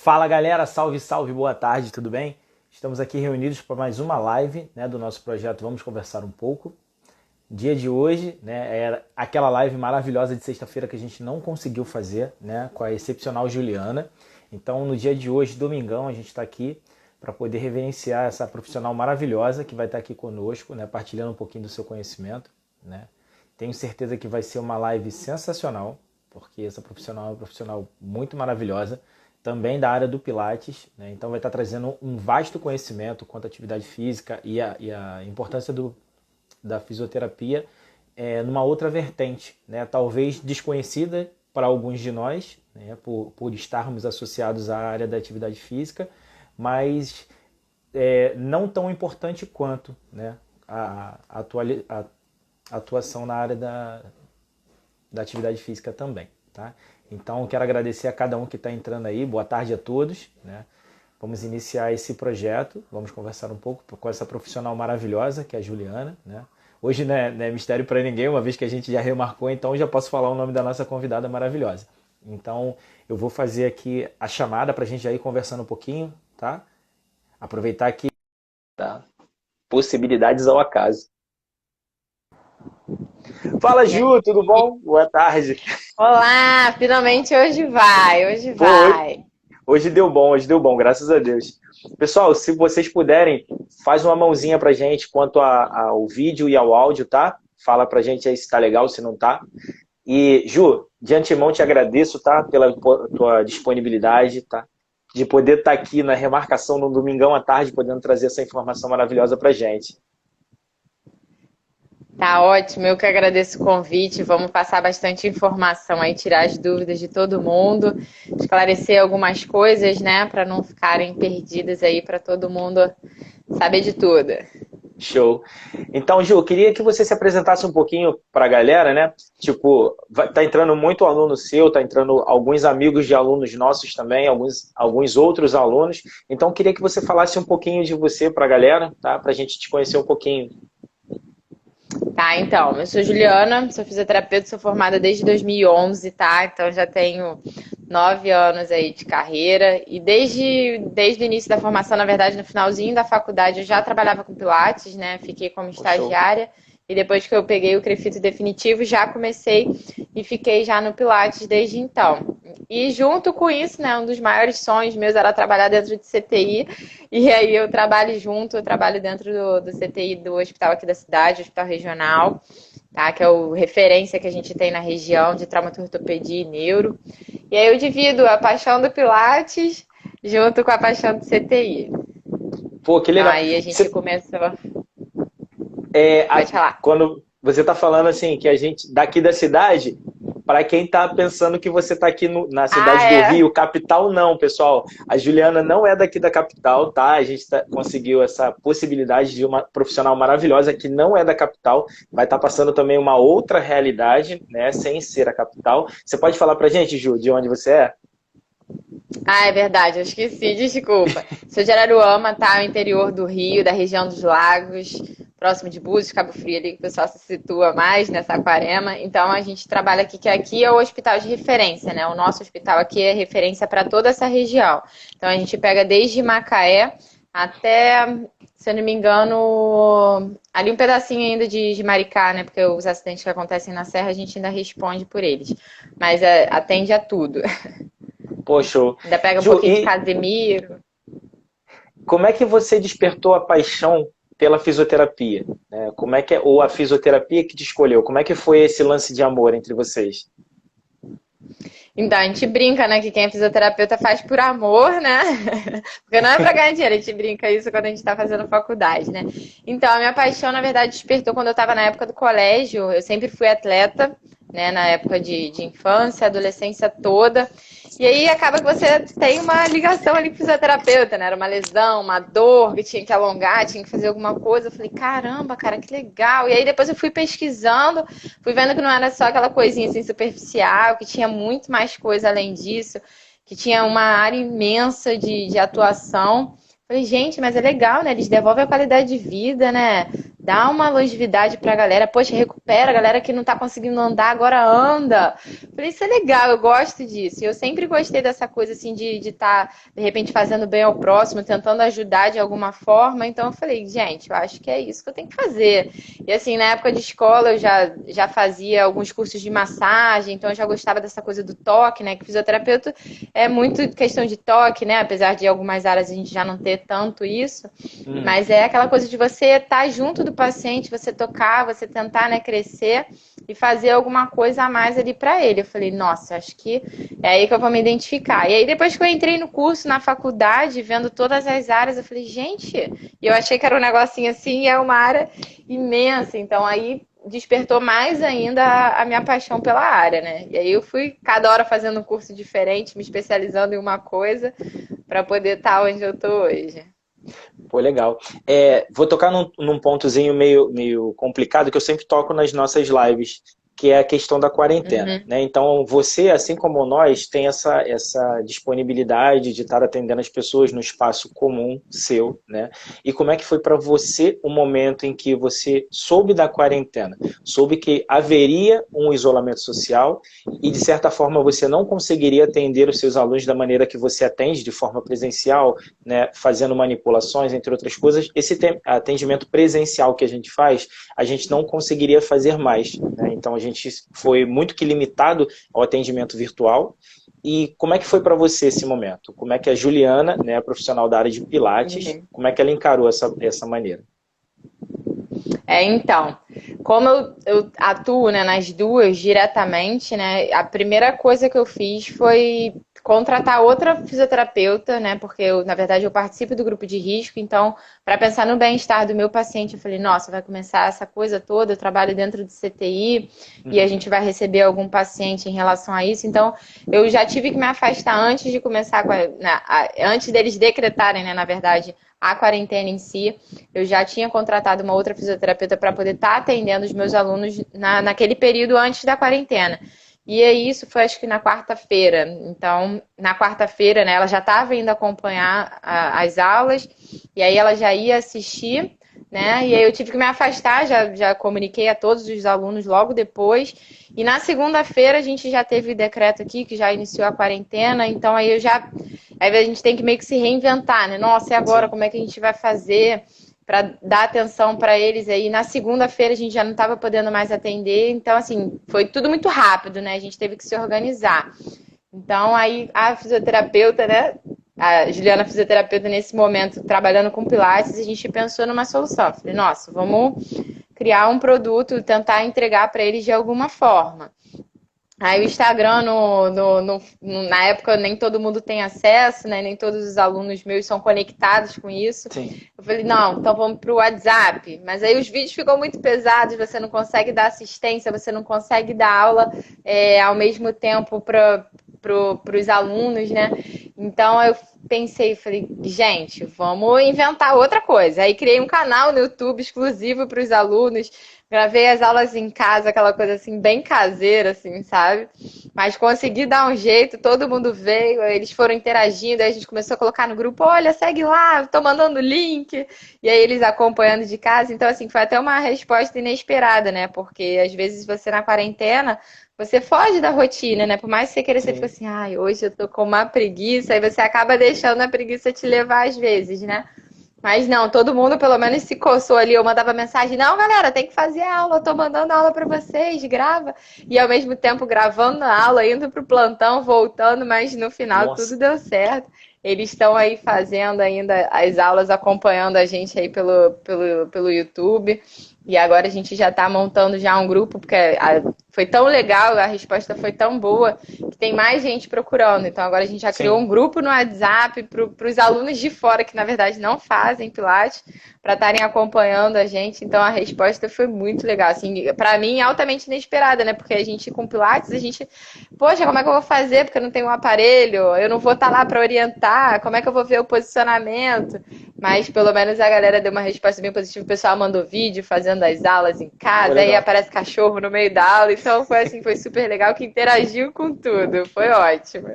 Fala galera, salve, salve, boa tarde, tudo bem? Estamos aqui reunidos para mais uma live, do nosso projeto Vamos Conversar um Pouco. Dia de hoje, era aquela live maravilhosa de sexta-feira que a gente não conseguiu fazer, com a excepcional Juliana. Então no dia de hoje, domingão, a gente está aqui para poder reverenciar essa profissional maravilhosa que vai estar aqui conosco, partilhando um pouquinho do seu conhecimento. Tenho certeza que vai ser uma live sensacional, porque essa profissional é uma profissional muito maravilhosa, também da área do Pilates, então vai estar trazendo um vasto conhecimento quanto à atividade física e a importância da fisioterapia numa outra vertente, talvez desconhecida para alguns de nós, por estarmos associados à área da atividade física, mas não tão importante quanto a atuação na área da atividade física também. Tá? Então, quero agradecer a cada um que está entrando aí. Boa tarde a todos. Vamos iniciar esse projeto. Vamos conversar um pouco com essa profissional maravilhosa, que é a Juliana. Hoje não é mistério para ninguém, uma vez que a gente já remarcou, então já posso falar o nome da nossa convidada maravilhosa. Então, eu vou fazer aqui a chamada para a gente já ir conversando um pouquinho, tá? Aproveitar que tá? Possibilidades ao acaso. Fala, Ju, tudo bom? Boa tarde. Olá, finalmente hoje vai, hoje Pô, vai. hoje deu bom, graças a Deus. Pessoal, se vocês puderem, faz uma mãozinha pra gente quanto ao vídeo e ao áudio, tá? Fala pra gente aí se tá legal, se não tá. E, Ju, de antemão te agradeço, tá? Pela tua disponibilidade, tá? De poder estar aqui na remarcação no domingão à tarde, podendo trazer essa informação maravilhosa pra gente. Tá ótimo, eu que agradeço o convite. Vamos passar bastante informação aí, tirar as dúvidas de todo mundo, esclarecer algumas coisas, para não ficarem perdidas aí, para todo mundo saber de tudo. Show. Então, Ju, eu queria que você se apresentasse um pouquinho para a galera, Tipo, tá entrando muito aluno seu, tá entrando alguns amigos de alunos nossos também, alguns outros alunos. Então, eu queria que você falasse um pouquinho de você para a galera, tá? Para a gente te conhecer um pouquinho. Tá, então, eu sou Juliana, sou fisioterapeuta, sou formada desde 2011, tá? Então já tenho 9 anos aí de carreira e desde o início da formação, na verdade, no finalzinho da faculdade, eu já trabalhava com Pilates, Fiquei como Show. estagiária e depois que eu peguei o CREFITO definitivo, já comecei e fiquei já no Pilates desde então. E junto com isso, um dos maiores sonhos meus era trabalhar dentro de CTI. E aí eu trabalho dentro do CTI do hospital aqui da cidade, hospital regional, tá? Que é o referência que a gente tem na região de traumatortopedia e neuro. E aí eu divido a paixão do Pilates junto com a paixão do CTI. Pô, que legal. Aí a gente começou. Pode falar. Quando você está falando assim, que a gente, daqui da cidade, para quem está pensando que você está aqui na cidade do Rio, capital, não, pessoal. A Juliana não é daqui da capital, tá? A gente conseguiu essa possibilidade de uma profissional maravilhosa que não é da capital, vai estar passando também uma outra realidade, sem ser a capital. Você pode falar pra gente, Ju, de onde você é? É verdade, eu esqueci, desculpa. Sou de Araruama, tá? O interior do Rio, da região dos lagos, próximo de Búzios, Cabo Frio, ali que o pessoal se situa mais, Saquarema. Então a gente trabalha aqui, que aqui é o hospital de referência, O nosso hospital aqui é referência para toda essa região. Então a gente pega desde Macaé até, se eu não me engano, ali um pedacinho ainda de Maricá, Porque os acidentes que acontecem na Serra a gente ainda responde por eles. Mas atende a tudo. Poxa, Ainda pega um Ju, pouquinho de Casemiro. Como é que você despertou a paixão pela fisioterapia? Ou a fisioterapia que te escolheu? Como é que foi esse lance de amor entre vocês? Então, a gente brinca, que quem é fisioterapeuta faz por amor, Porque não é pra ganhar dinheiro, a gente brinca isso quando a gente tá fazendo faculdade, Então, a minha paixão, na verdade, despertou quando eu tava na época do colégio. Eu sempre fui atleta, na época de infância, adolescência toda. E aí acaba que você tem uma ligação ali com o fisioterapeuta, Era uma lesão, uma dor que tinha que alongar, tinha que fazer alguma coisa. Eu falei, caramba, cara, que legal. E aí depois eu fui pesquisando, fui vendo que não era só aquela coisinha assim superficial, que tinha muito mais coisa além disso, que tinha uma área imensa de atuação. Falei, gente, mas é legal, Eles devolvem a qualidade de vida, dá uma longevidade pra galera, poxa, recupera a galera que não tá conseguindo andar, agora anda. Falei, isso é legal, eu gosto disso. E eu sempre gostei dessa coisa assim de estar, de repente, fazendo bem ao próximo, tentando ajudar de alguma forma. Então eu falei, gente, eu acho que é isso que eu tenho que fazer. E assim, na época de escola eu já fazia alguns cursos de massagem, então eu já gostava dessa coisa do toque, né? Que fisioterapeuta é muito questão de toque, né? Apesar de algumas áreas a gente já não ter tanto isso. Mas é aquela coisa de você estar junto do paciente, você tocar, você tentar, né, crescer e fazer alguma coisa a mais ali para ele. Eu falei, nossa, acho que é aí que eu vou me identificar. E aí depois que eu entrei no curso, na faculdade, vendo todas as áreas, eu falei, gente, e eu achei que era um negocinho assim, e é uma área imensa. Então aí despertou mais ainda a minha paixão pela área, né? E aí eu fui cada hora fazendo um curso diferente, me especializando em uma coisa para poder estar onde eu tô hoje. Pô, legal. Vou tocar num pontozinho meio complicado que eu sempre toco nas nossas lives, que é a questão da quarentena, Uhum. né? Então, você, assim como nós, tem essa disponibilidade de estar atendendo as pessoas no espaço comum seu, né? E como é que foi para você o momento em que você soube da quarentena? Soube que haveria um isolamento social e, de certa forma, você não conseguiria atender os seus alunos da maneira que você atende, de forma presencial, né, fazendo manipulações, entre outras coisas. Esse atendimento presencial que a gente faz, a gente não conseguiria fazer mais, né? Então a gente foi muito que limitado ao atendimento virtual. E como é que foi para você esse momento? Como é que a Juliana, né, profissional da área de Pilates, Uhum. como é que ela encarou essa maneira? Então, como eu atuo, né, nas duas diretamente, né, a primeira coisa que eu fiz foi contratar outra fisioterapeuta, né, porque eu, na verdade, eu participo do grupo de risco, então, para pensar no bem-estar do meu paciente, eu falei, nossa, vai começar essa coisa toda, eu trabalho dentro do CTI e a gente vai receber algum paciente em relação a isso, então, eu já tive que me afastar antes de começar, antes deles decretarem, né, na verdade, a quarentena em si. Eu já tinha contratado uma outra fisioterapeuta para poder estar atendendo os meus alunos naquele período antes da quarentena. E aí, isso foi acho que na quarta-feira. Então, na quarta-feira, né, ela já estava indo acompanhar as aulas, e aí ela já ia assistir, né? E aí eu tive que me afastar, já comuniquei a todos os alunos logo depois. E na segunda-feira a gente já teve o decreto aqui, que já iniciou a quarentena, então aí eu já. Aí a gente tem que meio que se reinventar, né? Nossa, e agora? Sim. Como é que a gente vai fazer para dar atenção para eles aí? Na segunda-feira a gente já não estava podendo mais atender, então assim, foi tudo muito rápido, né? A gente teve que se organizar. Então aí a fisioterapeuta, né? A Juliana, fisioterapeuta, nesse momento, trabalhando com Pilates, a gente pensou numa solução. Eu falei, nossa, vamos criar um produto, tentar entregar para eles de alguma forma. Aí o Instagram, na época, nem todo mundo tem acesso, né? Nem todos os alunos meus são conectados com isso. Sim. Eu falei, não, então vamos para o WhatsApp. Mas aí os vídeos ficam muito pesados, você não consegue dar assistência, você não consegue dar aula ao mesmo tempo para os alunos, né? Então eu pensei, falei, gente, vamos inventar outra coisa. Aí criei um canal no YouTube exclusivo para os alunos. Gravei as aulas em casa, aquela coisa assim, bem caseira, assim, sabe? Mas consegui dar um jeito, todo mundo veio, eles foram interagindo, aí a gente começou a colocar no grupo, olha, segue lá, tô mandando link. E aí eles acompanhando de casa. Então, assim, foi até uma resposta inesperada, né? Porque às vezes você na quarentena, você foge da rotina, né? Por mais que você queira, você fica Sim. assim, ai, hoje eu tô com uma preguiça, aí você acaba deixando a preguiça te levar às vezes, né? Mas não, todo mundo pelo menos se coçou ali. Eu mandava mensagem: não, galera, tem que fazer aula. Eu tô mandando aula pra vocês, grava. E ao mesmo tempo gravando a aula, indo pro plantão, voltando, mas no final tudo Nossa. deu certo. Eles estão aí fazendo ainda as aulas, acompanhando a gente aí pelo YouTube. E agora a gente já está montando já um grupo, porque foi tão legal, a resposta foi tão boa, que tem mais gente procurando. Então agora a gente já criou Sim. um grupo no WhatsApp para os alunos de fora, que na verdade não fazem Pilates, para estarem acompanhando a gente. Então a resposta foi muito legal. Assim, para mim, altamente inesperada, né? Porque a gente com Pilates, a gente, poxa, como é que eu vou fazer? Porque eu não tenho um aparelho, eu não vou estar lá para orientar, como é que eu vou ver o posicionamento? Mas pelo menos a galera deu uma resposta bem positiva. O pessoal mandou vídeo fazendo as aulas em Pô, casa, aí legal. aparece cachorro no meio da aula. Então foi assim, foi super legal, que interagiu com tudo. Foi ótimo.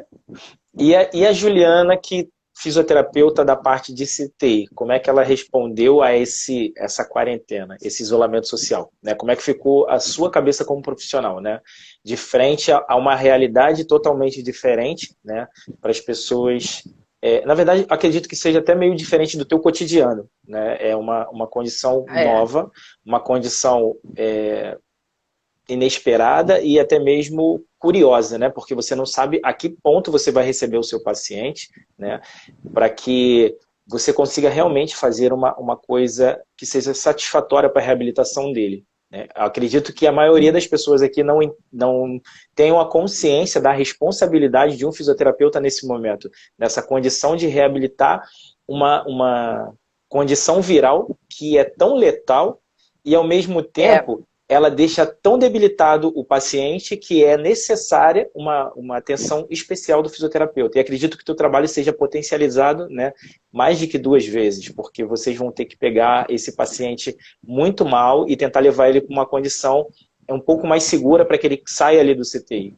E a Juliana que fisioterapeuta da parte de CTI, como é que ela respondeu a essa quarentena, esse isolamento social, né? Como é que ficou a sua cabeça como profissional, né? De frente a uma realidade totalmente diferente, né? Para as pessoas. Na verdade, acredito que seja até meio diferente do teu cotidiano, né? É uma condição É. nova, uma condição inesperada e até mesmo curiosa, né? Porque você não sabe a que ponto você vai receber o seu paciente, né? Para que você consiga realmente fazer uma coisa que seja satisfatória para a reabilitação dele, né? Acredito que a maioria das pessoas aqui não tenham a consciência da responsabilidade de um fisioterapeuta nesse momento, nessa condição de reabilitar uma condição viral que é tão letal e, ao mesmo É. tempo, ela deixa tão debilitado o paciente que é necessária uma atenção especial do fisioterapeuta. E acredito que o teu trabalho seja potencializado, né, mais de que 2 vezes, porque vocês vão ter que pegar esse paciente muito mal e tentar levar ele para uma condição um pouco mais segura para que ele saia ali do CTI.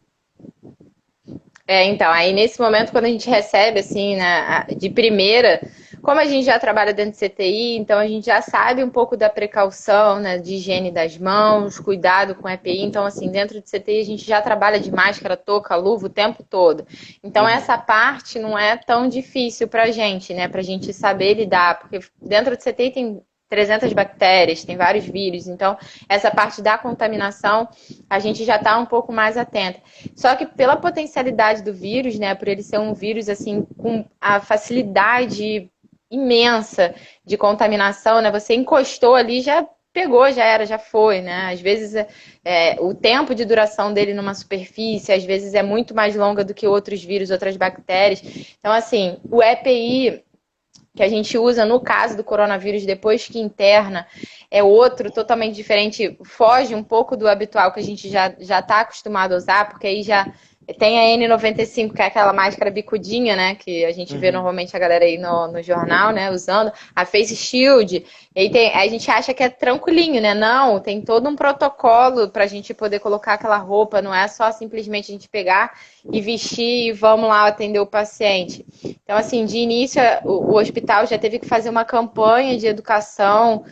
Então, aí nesse momento, quando a gente recebe, assim, né, de primeira, como a gente já trabalha dentro de CTI, então a gente já sabe um pouco da precaução, né, de higiene das mãos, cuidado com EPI, então, assim, dentro de CTI a gente já trabalha de máscara, touca, luva o tempo todo. Então, essa parte não é tão difícil pra gente, né, pra gente saber lidar, porque dentro de CTI tem 300 bactérias, tem vários vírus, então essa parte da contaminação a gente já está um pouco mais atenta. Só que pela potencialidade do vírus, né, por ele ser um vírus assim com a facilidade imensa de contaminação, né, você encostou ali já pegou, já era, já foi, né? Às vezes o tempo de duração dele numa superfície, às vezes é muito mais longa do que outros vírus, outras bactérias. Então, assim, o EPI que a gente usa no caso do coronavírus depois que interna é outro, totalmente diferente, foge um pouco do habitual que a gente já está acostumado a usar, porque aí já tem a N95, que é aquela máscara bicudinha, né, que a gente vê normalmente a galera aí no jornal, né, usando, a Face Shield, e aí a gente acha que é tranquilinho, né, não, tem todo um protocolo pra gente poder colocar aquela roupa, não é só simplesmente a gente pegar e vestir e vamos lá atender o paciente. Então, assim, de início, o hospital já teve que fazer uma campanha de educação,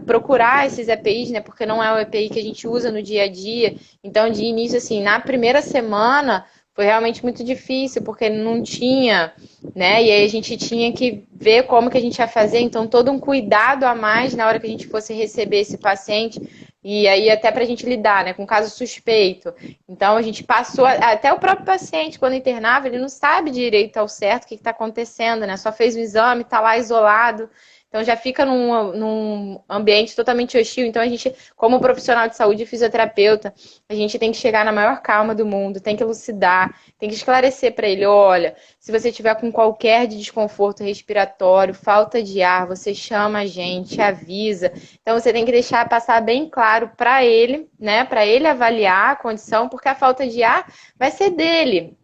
procurar esses EPIs, né? Porque não é o EPI que a gente usa no dia a dia. Então, de início, assim, na primeira semana foi realmente muito difícil, porque não tinha, né? E aí a gente tinha que ver como que a gente ia fazer. Então, todo um cuidado a mais na hora que a gente fosse receber esse paciente. E aí até para a gente lidar, né, com caso suspeito. Então a gente passou, até o próprio paciente, quando internava, ele não sabe direito ao certo o que está acontecendo, né? Só fez o exame, está lá isolado. Então já fica num ambiente totalmente hostil. Então a gente, como profissional de saúde e fisioterapeuta, a gente tem que chegar na maior calma do mundo, tem que elucidar, tem que esclarecer para ele, olha, se você tiver com qualquer desconforto respiratório, falta de ar, você chama a gente, avisa. Então você tem que deixar passar bem claro para ele, né, para ele avaliar a condição, porque a falta de ar vai ser dele.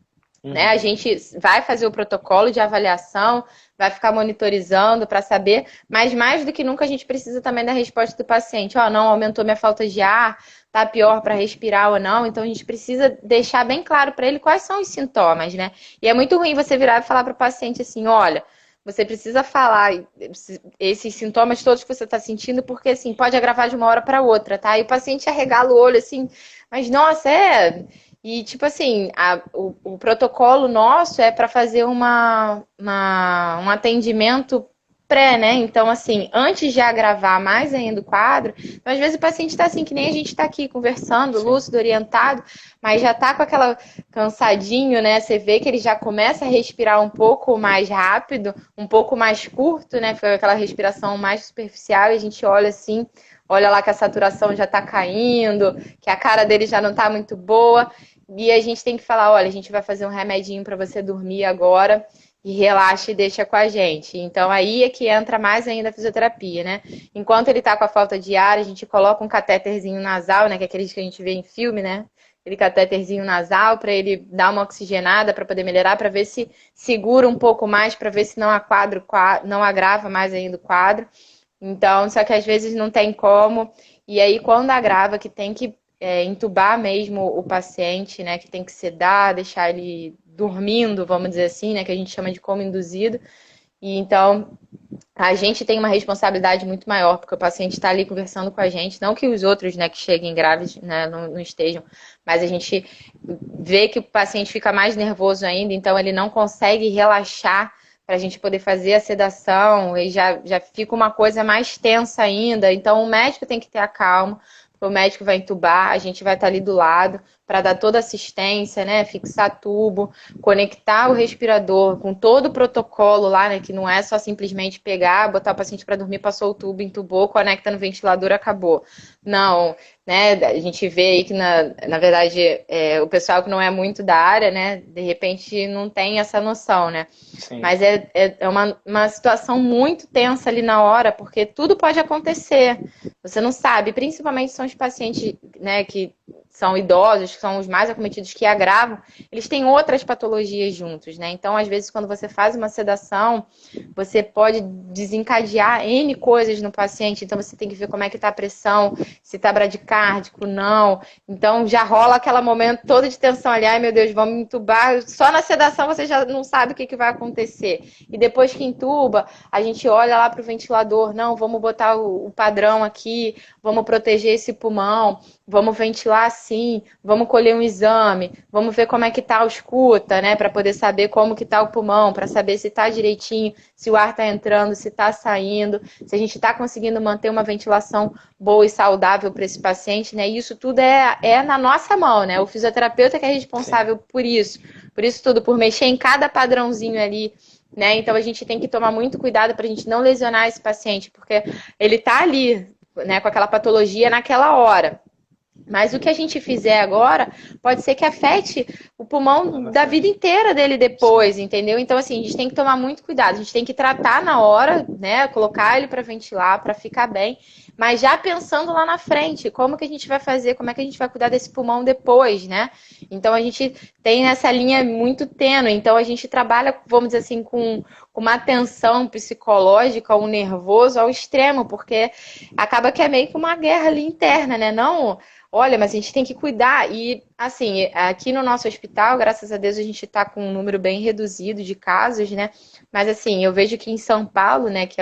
Né? A gente vai fazer o protocolo de avaliação, vai ficar monitorizando para saber, mas mais do que nunca a gente precisa também da resposta do paciente. Ó, não aumentou minha falta de ar, tá pior para respirar ou não, então a gente precisa deixar bem claro para ele quais são os sintomas, né? E é muito ruim você virar e falar para o paciente assim, olha, você precisa falar esses sintomas todos que você está sentindo, porque assim, pode agravar de uma hora para outra, tá? E o paciente arregala o olho assim, mas nossa, E, tipo assim, o protocolo nosso é para fazer um atendimento pré, né? Então, assim, antes de agravar mais ainda o quadro, então, às vezes o paciente está assim, que nem a gente está aqui conversando, lúcido, orientado, mas já está com aquela cansadinho, né? Você vê que ele já começa a respirar um pouco mais rápido, um pouco mais curto, né? Foi aquela respiração mais superficial e a gente olha assim, olha lá que a saturação já está caindo, que a cara dele já não está muito boa. E a gente tem que falar, olha, a gente vai fazer um remedinho para você dormir agora e relaxa e deixa com a gente. Então aí é que entra mais ainda a fisioterapia, né? Enquanto ele tá com a falta de ar, a gente coloca um catéterzinho nasal, né? Que é aqueles que a gente vê em filme, né? Aquele catéterzinho nasal para ele dar uma oxigenada para poder melhorar, para ver se segura um pouco mais, para ver se não agrava mais ainda o quadro. Então, só que às vezes não tem como. E aí, quando agrava, que tem que entubar mesmo o paciente, né? Que tem que sedar, deixar ele dormindo, vamos dizer assim, né, que a gente chama de coma induzido. E então a gente tem uma responsabilidade muito maior, porque o paciente está ali conversando com a gente, não que os outros, né, que cheguem graves, né, não estejam, mas a gente vê que o paciente fica mais nervoso ainda, então ele não consegue relaxar para a gente poder fazer a sedação, e já fica uma coisa mais tensa ainda. Então o médico tem que ter a calma, o médico vai entubar, a gente vai estar ali do lado para dar toda a assistência, né? Fixar tubo, conectar o respirador com todo o protocolo lá, né? Que não é só simplesmente pegar, botar o paciente para dormir, passou o tubo, entubou, conecta no ventilador, acabou. Não, né? A gente vê aí que, na verdade, o pessoal que não é muito da área, né? De repente não tem essa noção, né? Sim. Mas é uma situação muito tensa ali na hora, porque tudo pode acontecer. Você não sabe, principalmente são os pacientes, né, que são idosos, que são os mais acometidos, que agravam, eles têm outras patologias juntos, né? Então, às vezes, quando você faz uma sedação, você pode desencadear N coisas no paciente, então você tem que ver como é que tá a pressão, se tá bradicárdico, não. Então, já rola aquele momento todo de tensão ali, ai meu Deus, vamos entubar. Só na sedação você já não sabe o que vai acontecer. E depois que entuba, a gente olha lá pro ventilador, não, vamos botar o padrão aqui, vamos proteger esse pulmão, vamos ventilar assim, vamos colher um exame, vamos ver como é que tá a escuta, né, para poder saber como que tá o pulmão, para saber se tá direitinho, se o ar tá entrando, se tá saindo, se a gente tá conseguindo manter uma ventilação boa e saudável para esse paciente, né? Isso tudo é na nossa mão, né? O fisioterapeuta que é responsável por isso tudo, por mexer em cada padrãozinho ali, né? Então a gente tem que tomar muito cuidado para a gente não lesionar esse paciente, porque ele tá ali, né, com aquela patologia naquela hora. Mas o que a gente fizer agora pode ser que afete o pulmão da vida inteira dele depois, entendeu? Então, assim, a gente tem que tomar muito cuidado. A gente tem que tratar na hora, né? Colocar ele para ventilar, para ficar bem. Mas já pensando lá na frente, como que a gente vai fazer, como é que a gente vai cuidar desse pulmão depois, né? Então, a gente tem essa linha muito tênue. Então, a gente trabalha, vamos dizer assim, com uma atenção psicológica, um nervoso ao extremo, porque acaba que é meio que uma guerra ali interna, né? Não... Olha, mas a gente tem que cuidar. E, assim, aqui no nosso hospital, graças a Deus, a gente está com um número bem reduzido de casos, né? Mas, assim, eu vejo que em São Paulo, né, que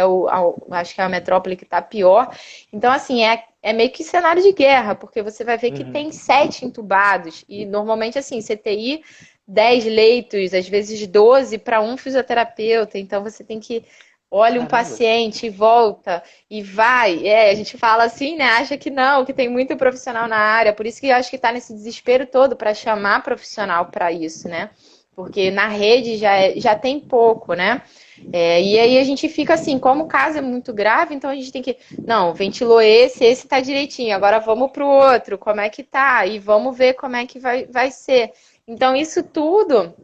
acho que é a metrópole que está pior. Então, assim, é meio que cenário de guerra, porque você vai ver que tem 7 entubados. E, normalmente, assim, CTI, 10 leitos, às vezes 12 para um fisioterapeuta. Então, você tem que... Olha um paciente e volta e vai. A gente fala assim, né? Acha que não, que tem muito profissional na área. Por isso que eu acho que está nesse desespero todo para chamar profissional para isso, né? Porque na rede já tem pouco, né? E aí a gente fica assim, como o caso é muito grave, então a gente tem que... Não, ventilou esse tá direitinho. Agora vamos pro outro, como é que tá? E vamos ver como é que vai ser. Então isso tudo...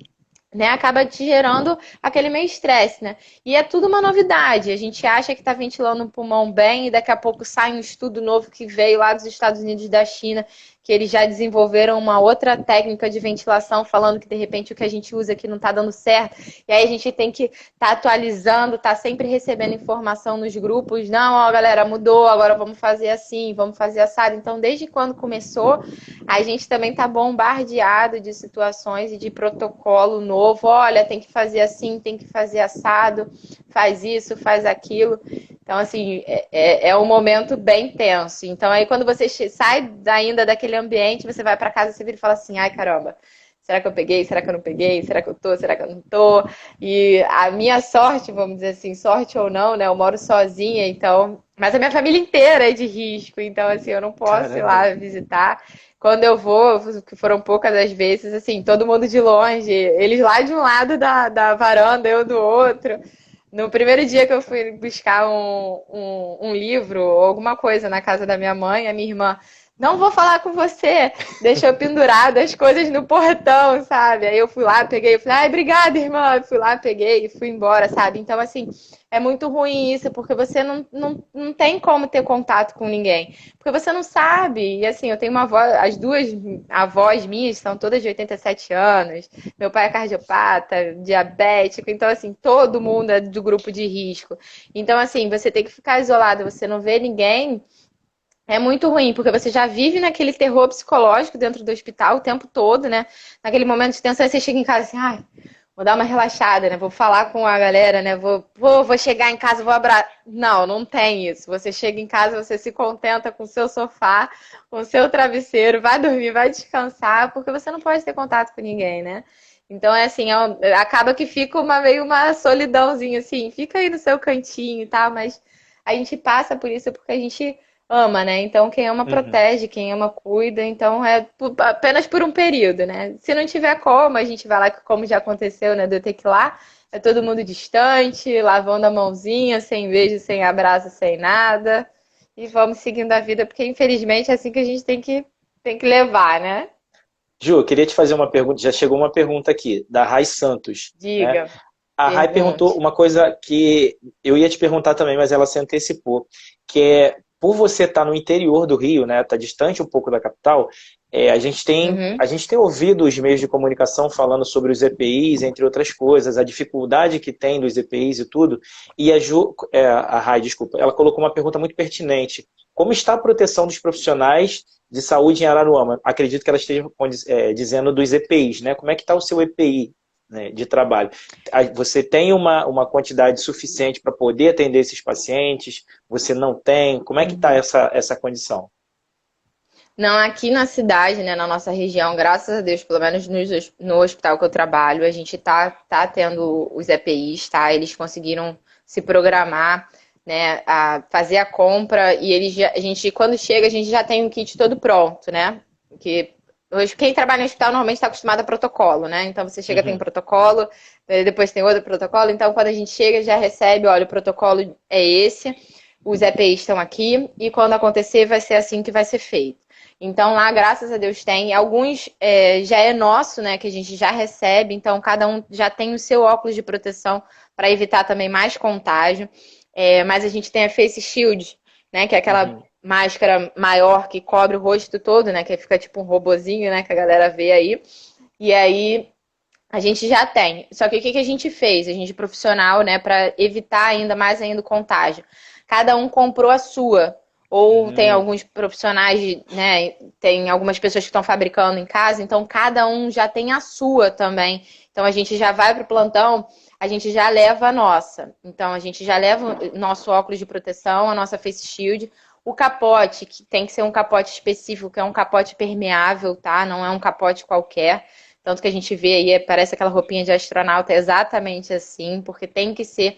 né, acaba te gerando aquele meio estresse, né? E é tudo uma novidade. A gente acha que está ventilando o pulmão bem e daqui a pouco sai um estudo novo que veio lá dos Estados Unidos e da China, que eles já desenvolveram uma outra técnica de ventilação, falando que de repente o que a gente usa aqui não está dando certo. E aí a gente tem que estar atualizando, tá sempre recebendo informação nos grupos. Não, ó, galera, mudou, agora vamos fazer assim, vamos fazer assado. Então, desde quando começou, a gente também está bombardeado de situações e de protocolo novo. Olha, tem que fazer assim, tem que fazer assado, faz isso, faz aquilo. Então, assim, é um momento bem tenso. Então, aí quando você sai ainda daquele ambiente, você vai para casa, você vira e fala assim, ai, caramba, será que eu peguei? Será que eu não peguei? Será que eu tô? Será que eu não tô? E a minha sorte, vamos dizer assim, sorte ou não, né? Eu moro sozinha, então... Mas a minha família inteira é de risco, então, assim, eu não posso ir lá visitar. Quando eu vou, que foram poucas as vezes, assim, todo mundo de longe, eles lá de um lado da varanda, eu do outro. No primeiro dia que eu fui buscar um livro ou alguma coisa na casa da minha mãe, a minha irmã, não vou falar com você, deixou pendurado as coisas no portão, sabe? Aí eu fui lá, peguei, eu falei, ai, obrigada, irmã. Eu fui lá, peguei e fui embora, sabe? Então, assim, é muito ruim isso, porque você não tem como ter contato com ninguém. Porque você não sabe. E assim, eu tenho uma avó, as duas avós minhas são todas de 87 anos. Meu pai é cardiopata, diabético. Então, assim, todo mundo é do grupo de risco. Então, assim, você tem que ficar isolado, você não vê ninguém. É muito ruim, porque você já vive naquele terror psicológico dentro do hospital o tempo todo, né? Naquele momento de tensão, você chega em casa assim, ai, vou dar uma relaxada, né? Vou falar com a galera, né? Vou chegar em casa, vou abraçar. Não, não tem isso. Você chega em casa, você se contenta com o seu sofá, com o seu travesseiro, vai dormir, vai descansar, porque você não pode ter contato com ninguém, né? Então é assim, acaba que fica meio uma solidãozinha, assim, fica aí no seu cantinho e tal, mas a gente passa por isso porque a gente ama, né? Então quem ama Uhum. protege, quem ama cuida, então é apenas por um período, né? Se não tiver como, a gente vai lá, como já aconteceu, né? De eu ter que ir lá, é todo mundo distante, lavando a mãozinha, sem beijo, sem abraço, sem nada, e vamos seguindo a vida, porque infelizmente é assim que a gente tem que levar, né? Ju, eu queria te fazer uma pergunta. Já chegou uma pergunta aqui, da Rai Santos, né? Diga, A Rai perguntou pergunte. uma coisa que eu ia te perguntar também, mas ela se antecipou, que é, por você estar no interior do Rio, né, tá distante um pouco da capital, Uhum. a gente tem ouvido os meios de comunicação falando sobre os EPIs, entre outras coisas, a dificuldade que tem dos EPIs e tudo, e a Rai, desculpa, ela colocou uma pergunta muito pertinente. Como está a proteção dos profissionais de saúde em Araruama? Acredito que ela esteja dizendo dos EPIs, né? Como é que está o seu EPI, né, de trabalho? Você tem uma quantidade suficiente para poder atender esses pacientes? Você não tem? Como é que está Uhum. essa condição? Não, aqui na cidade, né, na nossa região, graças a Deus, pelo menos no hospital que eu trabalho, a gente tá tendo os EPIs, tá? Eles conseguiram se programar, né, a fazer a compra e a gente, quando chega, a gente já tem o kit todo pronto, né? Que hoje, quem trabalha no hospital normalmente está acostumado a protocolo, né? Então você chega, tem um Uhum. protocolo, depois tem outro protocolo, então quando a gente chega, já recebe, olha, o protocolo é esse, os EPIs estão aqui e quando acontecer, vai ser assim que vai ser feito. Então lá, graças a Deus, tem. Alguns já é nosso, né? Que a gente já recebe. Então cada um já tem o seu óculos de proteção para evitar também mais contágio. Mas a gente tem a Face Shield, né? Que é aquela Uhum. máscara maior que cobre o rosto todo, né? Que fica tipo um robozinho, né? Que a galera vê aí. E aí a gente já tem. Só que o que que a gente fez? A gente profissional, né? Para evitar ainda mais ainda o contágio. Cada um comprou a sua. Ou tem Uhum. alguns profissionais, né? Tem algumas pessoas que estão fabricando em casa, então cada um já tem a sua também. Então a gente já vai para o plantão, a gente já leva a nossa. Então a gente já leva o nosso óculos de proteção, a nossa face shield, o capote, que tem que ser um capote específico, que é um capote permeável, tá? Não é um capote qualquer. Tanto que a gente vê aí, parece aquela roupinha de astronauta, é exatamente assim, porque tem que ser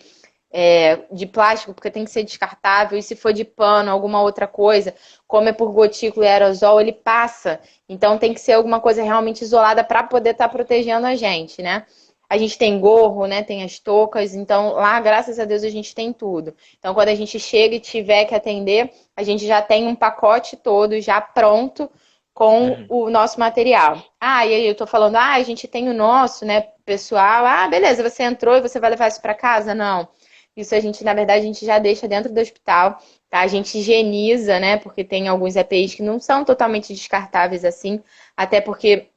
de plástico, porque tem que ser descartável, e se for de pano, alguma outra coisa, como é por gotícula e aerosol, ele passa. Então tem que ser alguma coisa realmente isolada para poder estar protegendo a gente, né? A gente tem gorro, né? Tem as toucas, então lá, graças a Deus, a gente tem tudo. Então, quando a gente chega e tiver que atender, a gente já tem um pacote todo já pronto com Uhum. o nosso material. Ah, e aí eu tô falando, a gente tem o nosso, né, pessoal. Ah, beleza, você entrou e você vai levar isso para casa? Não. Isso a gente, na verdade, a gente já deixa dentro do hospital, tá? A gente higieniza, né? Porque tem alguns EPIs que não são totalmente descartáveis assim, até porque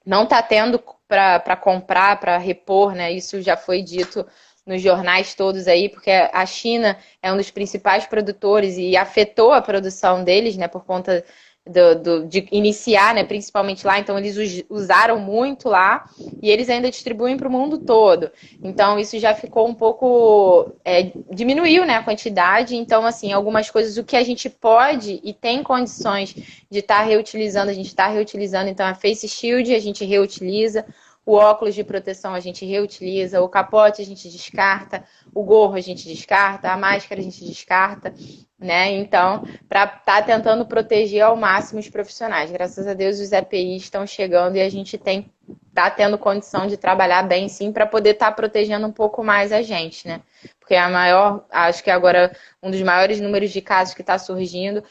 não está tendo para comprar, para repor, né? Isso já foi dito nos jornais todos aí, porque a China é um dos principais produtores e afetou a produção deles, né? Por conta de iniciar, né? Principalmente lá, então eles usaram muito lá e eles ainda distribuem para o mundo todo. Então isso já ficou um pouco diminuiu, né? A quantidade. Então assim, algumas coisas o que a gente pode e tem condições de estar reutilizando, a gente está reutilizando. Então, a face shield a gente reutiliza, o óculos de proteção a gente reutiliza, o capote a gente descarta, o gorro a gente descarta, a máscara a gente descarta, né? Então, para estar tentando proteger ao máximo os profissionais. Graças a Deus, os EPIs estão chegando e a gente tá tendo condição de trabalhar bem, sim, para poder estar protegendo um pouco mais a gente, né? Porque acho que agora um dos maiores números de casos que está surgindo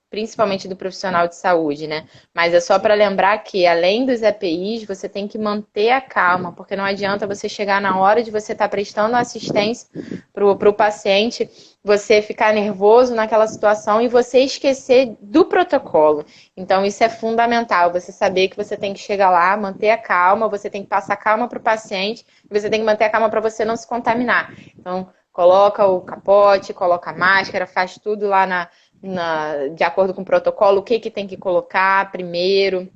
principalmente do profissional de saúde, né? Mas é só para Sim. lembrar que, além dos EPIs, você tem que manter a calma, porque não adianta você chegar na hora de você estar prestando assistência para o paciente, você ficar nervoso naquela situação e você esquecer do protocolo. Então, isso é fundamental, você saber que você tem que chegar lá, manter a calma, você tem que passar calma para o paciente, e você tem que manter a calma para você não se contaminar. Então, coloca o capote, coloca a máscara, faz tudo lá de acordo com o protocolo, o que tem que colocar primeiro,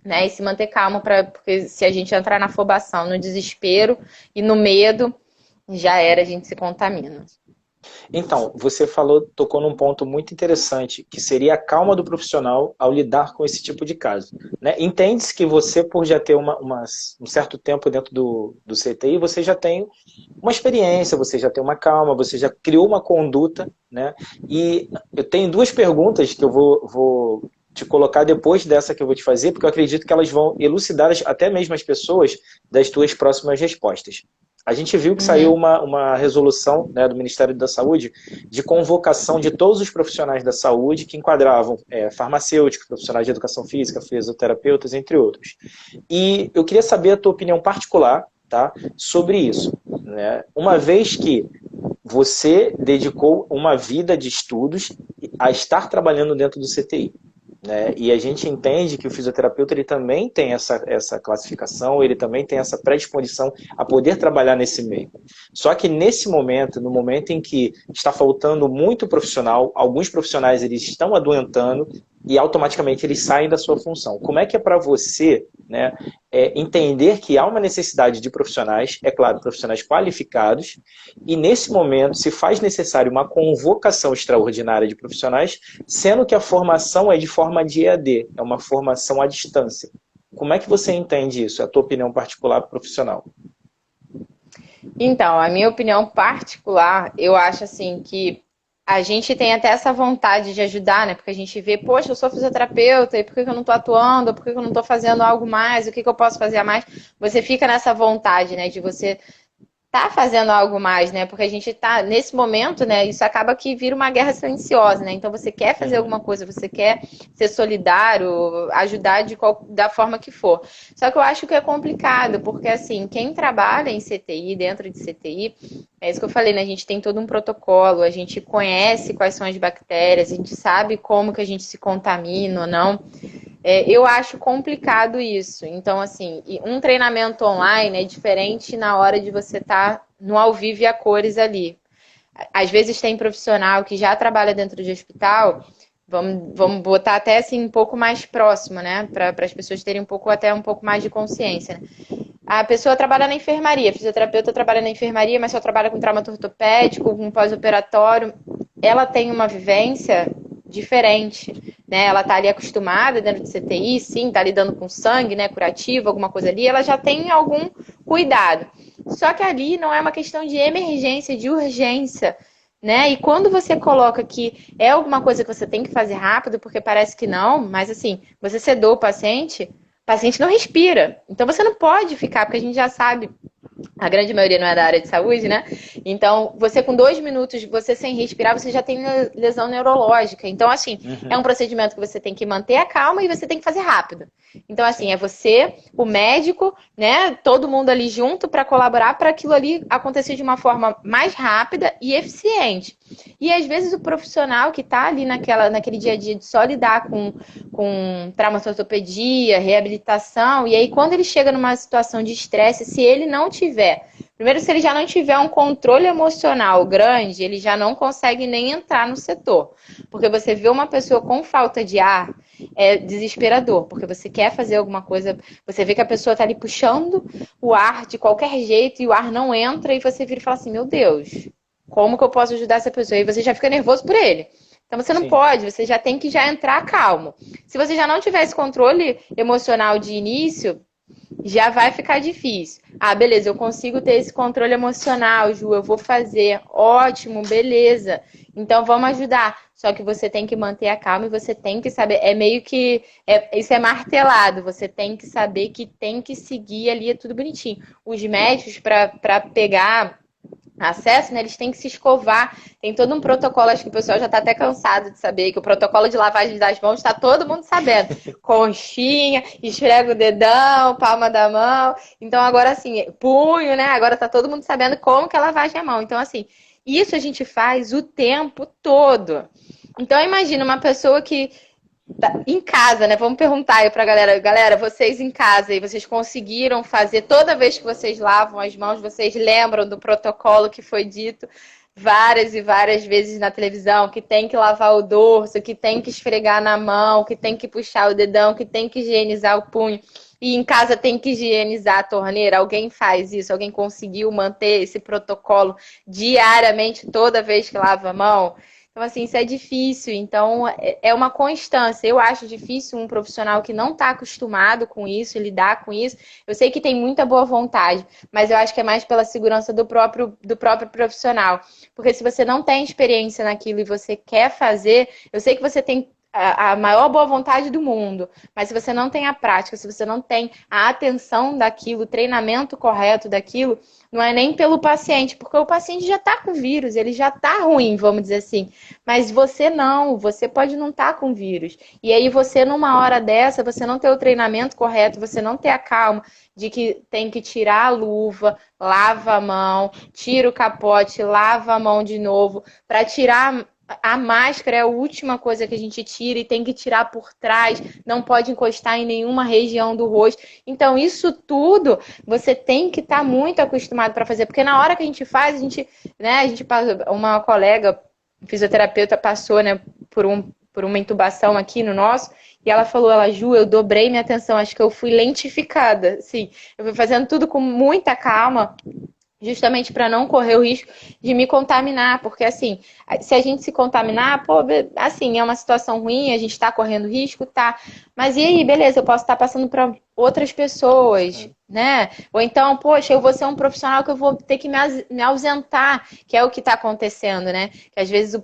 né? E se manter calmo, porque se a gente entrar na afobação, no desespero e no medo, já era, a gente se contamina. Então, você tocou num ponto muito interessante, que seria a calma do profissional ao lidar com esse tipo de caso, né? Entende-se que você, por já ter um certo tempo dentro do CTI, você já tem uma experiência, você já tem uma calma, você já criou uma conduta, né? E eu tenho duas perguntas que eu vou te colocar depois dessa que eu vou te fazer, porque eu acredito que elas vão elucidar até mesmo as pessoas das tuas próximas respostas. A gente viu que saiu uma resolução, né, do Ministério da Saúde de convocação de todos os profissionais da saúde que enquadravam farmacêuticos, profissionais de educação física, fisioterapeutas, entre outros. E eu queria saber a tua opinião particular, tá, sobre isso, né? Uma vez que você dedicou uma vida de estudos a estar trabalhando dentro do CTI. Né? E a gente entende que o fisioterapeuta ele também tem essa classificação, ele também tem essa predisposição a poder trabalhar nesse meio. Só que nesse momento, no momento em que está faltando muito profissional, alguns profissionais eles estão adoentando e automaticamente eles saem da sua função. Como é que é para você, né, entender que há uma necessidade de profissionais, é claro, profissionais qualificados, e nesse momento se faz necessário uma convocação extraordinária de profissionais, sendo que a formação é de forma de EAD, é uma formação à distância. Como é que você entende isso? É a tua opinião particular profissional? Então, a minha opinião particular, eu acho assim que a gente tem até essa vontade de ajudar, né? Porque a gente vê, poxa, eu sou fisioterapeuta, e por que eu não tô atuando? Por que eu não tô fazendo algo mais? O que eu posso fazer a mais? Você fica nessa vontade, né? De você tá fazendo algo mais, né? Porque a gente tá, nesse momento, né? Isso acaba que vira uma guerra silenciosa, né? Então você quer fazer alguma coisa, você quer ser solidário, ajudar da forma que for. Só que eu acho que é complicado, porque assim, quem trabalha em CTI, dentro de CTI, é isso que eu falei, né? A gente tem todo um protocolo, a gente conhece quais são as bactérias, a gente sabe como que a gente se contamina ou não. Eu acho complicado isso. Então, assim, um treinamento online é diferente na hora de você estar no ao vivo e a cores ali. Às vezes tem profissional que já trabalha dentro de hospital, vamos botar até assim um pouco mais próximo, né? Para as pessoas terem até um pouco mais de consciência, né? A pessoa trabalha na enfermaria, a fisioterapeuta trabalha na enfermaria, mas só trabalha com trauma ortopédico, com pós-operatório. Ela tem uma vivência diferente, né? Ela tá ali acostumada dentro de CTI, sim, tá lidando com sangue, né, curativo, alguma coisa ali, ela já tem algum cuidado. Só que ali não é uma questão de emergência, de urgência, né? E quando você coloca que é alguma coisa que você tem que fazer rápido, porque parece que não, mas assim, você sedou o paciente não respira. Então você não pode ficar, porque a gente já sabe, a grande maioria não é da área de saúde, né? Então, você com 2 minutos, você sem respirar, você já tem lesão neurológica. Então, assim, é um procedimento que você tem que manter a calma e você tem que fazer rápido. Então, assim, é você, o médico, né? Todo mundo ali junto para colaborar para aquilo ali acontecer de uma forma mais rápida e eficiente. E às vezes o profissional que está ali naquele dia a dia de só lidar com traumatologia, reabilitação, e aí quando ele chega numa situação de estresse, se ele não tiver, primeiro, se ele já não tiver um controle emocional grande, ele já não consegue nem entrar no setor. Porque você vê uma pessoa com falta de ar, é desesperador, porque você quer fazer alguma coisa, você vê que a pessoa está ali puxando o ar de qualquer jeito e o ar não entra, e você vira e fala assim, meu Deus, como que eu posso ajudar essa pessoa? E você já fica nervoso por ele. Então você não pode, você já tem que já entrar calmo. Se você já não tiver esse controle emocional de início, já vai ficar difícil. Ah, beleza, eu consigo ter esse controle emocional, Ju, eu vou fazer. Ótimo, beleza. Então vamos ajudar. Só que você tem que manter a calma e você tem que saber. É meio que. Isso é martelado. Você tem que saber que tem que seguir ali, é tudo bonitinho. Os médicos, para pegar acesso, né, eles têm que se escovar. Tem todo um protocolo, acho que o pessoal já está até cansado de saber, que o protocolo de lavagem das mãos está todo mundo sabendo. Conchinha, esfrega o dedão, palma da mão. Então agora assim, punho, né? Agora tá todo mundo sabendo como que é lavagem a mão. Então assim, isso a gente faz o tempo todo. Então imagina uma pessoa que em casa, né? Vamos perguntar aí pra galera. Galera, vocês em casa, aí, vocês conseguiram fazer, toda vez que vocês lavam as mãos, vocês lembram do protocolo que foi dito? várias e várias vezes na televisão, que tem que lavar o dorso, que tem que esfregar na mão, que tem que puxar o dedão, que tem que higienizar o punho. E em casa tem que higienizar a torneira. Alguém faz isso? Alguém conseguiu manter esse protocolo diariamente, toda vez que lava a mão? Então, assim, isso é difícil. Então, é uma constância. Eu acho difícil um profissional que não está acostumado com isso, lidar com isso. Eu sei que tem muita boa vontade, mas eu acho que é mais pela segurança do próprio profissional. Porque se você não tem experiência naquilo e você quer fazer, eu sei que você tem a maior boa vontade do mundo, mas se você não tem a prática, se você não tem a atenção daquilo, o treinamento correto daquilo, não é nem pelo paciente, porque o paciente já está com vírus, ele já está ruim, vamos dizer assim. Mas você não, você pode não estar com vírus. E aí você, numa hora dessa, você não ter o treinamento correto, você não ter a calma de que tem que tirar a luva, lava a mão, tira o capote, lava a mão de novo, para tirar a máscara é a última coisa que a gente tira e tem que tirar por trás, não pode encostar em nenhuma região do rosto. Então, isso tudo você tem que estar muito acostumado para fazer, porque na hora que a gente faz, uma colega fisioterapeuta passou, né, por uma intubação aqui no nosso, e ela falou, Ju, eu dobrei minha atenção, acho que eu fui lentificada, assim, eu fui fazendo tudo com muita calma, justamente para não correr o risco de me contaminar, porque assim, se a gente se contaminar, pô, assim, é uma situação ruim, a gente está correndo risco, tá, mas e aí, beleza, eu posso estar passando para outras pessoas, né? Ou então, poxa, eu vou ser um profissional que eu vou ter que me ausentar, que é o que está acontecendo, né? Que às vezes,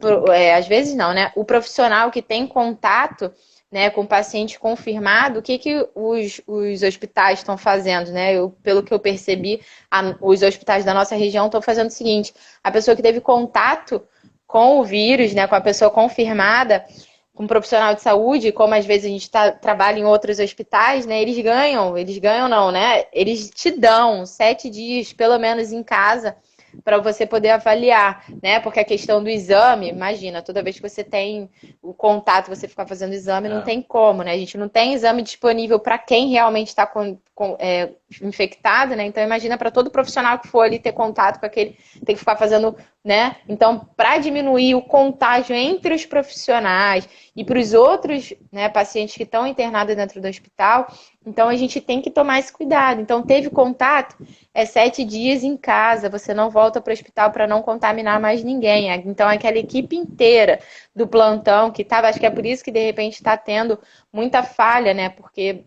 às vezes não, né? O profissional que tem contato, né, com paciente confirmado, o que os hospitais estão fazendo, né? Pelo que eu percebi, os hospitais da nossa região estão fazendo o seguinte: a pessoa que teve contato com o vírus, né, com a pessoa confirmada, com um profissional de saúde, como às vezes a gente trabalha em outros hospitais, né? Eles ganham não, né? Eles te dão 7 dias, pelo menos, em casa, para você poder avaliar, né? Porque a questão do exame, imagina, toda vez que você tem o contato, você ficar fazendo exame, não tem como, né? A gente não tem exame disponível para quem realmente está infectado, né? Então, imagina para todo profissional que for ali ter contato com aquele, tem que ficar fazendo, né? Então, para diminuir o contágio entre os profissionais e para os outros, né, pacientes que estão internados dentro do hospital, então a gente tem que tomar esse cuidado. Então, teve contato, 7 dias em casa, você não volta para o hospital para não contaminar mais ninguém. Então, aquela equipe inteira do plantão que estava, acho que é por isso que de repente está tendo muita falha, né? Porque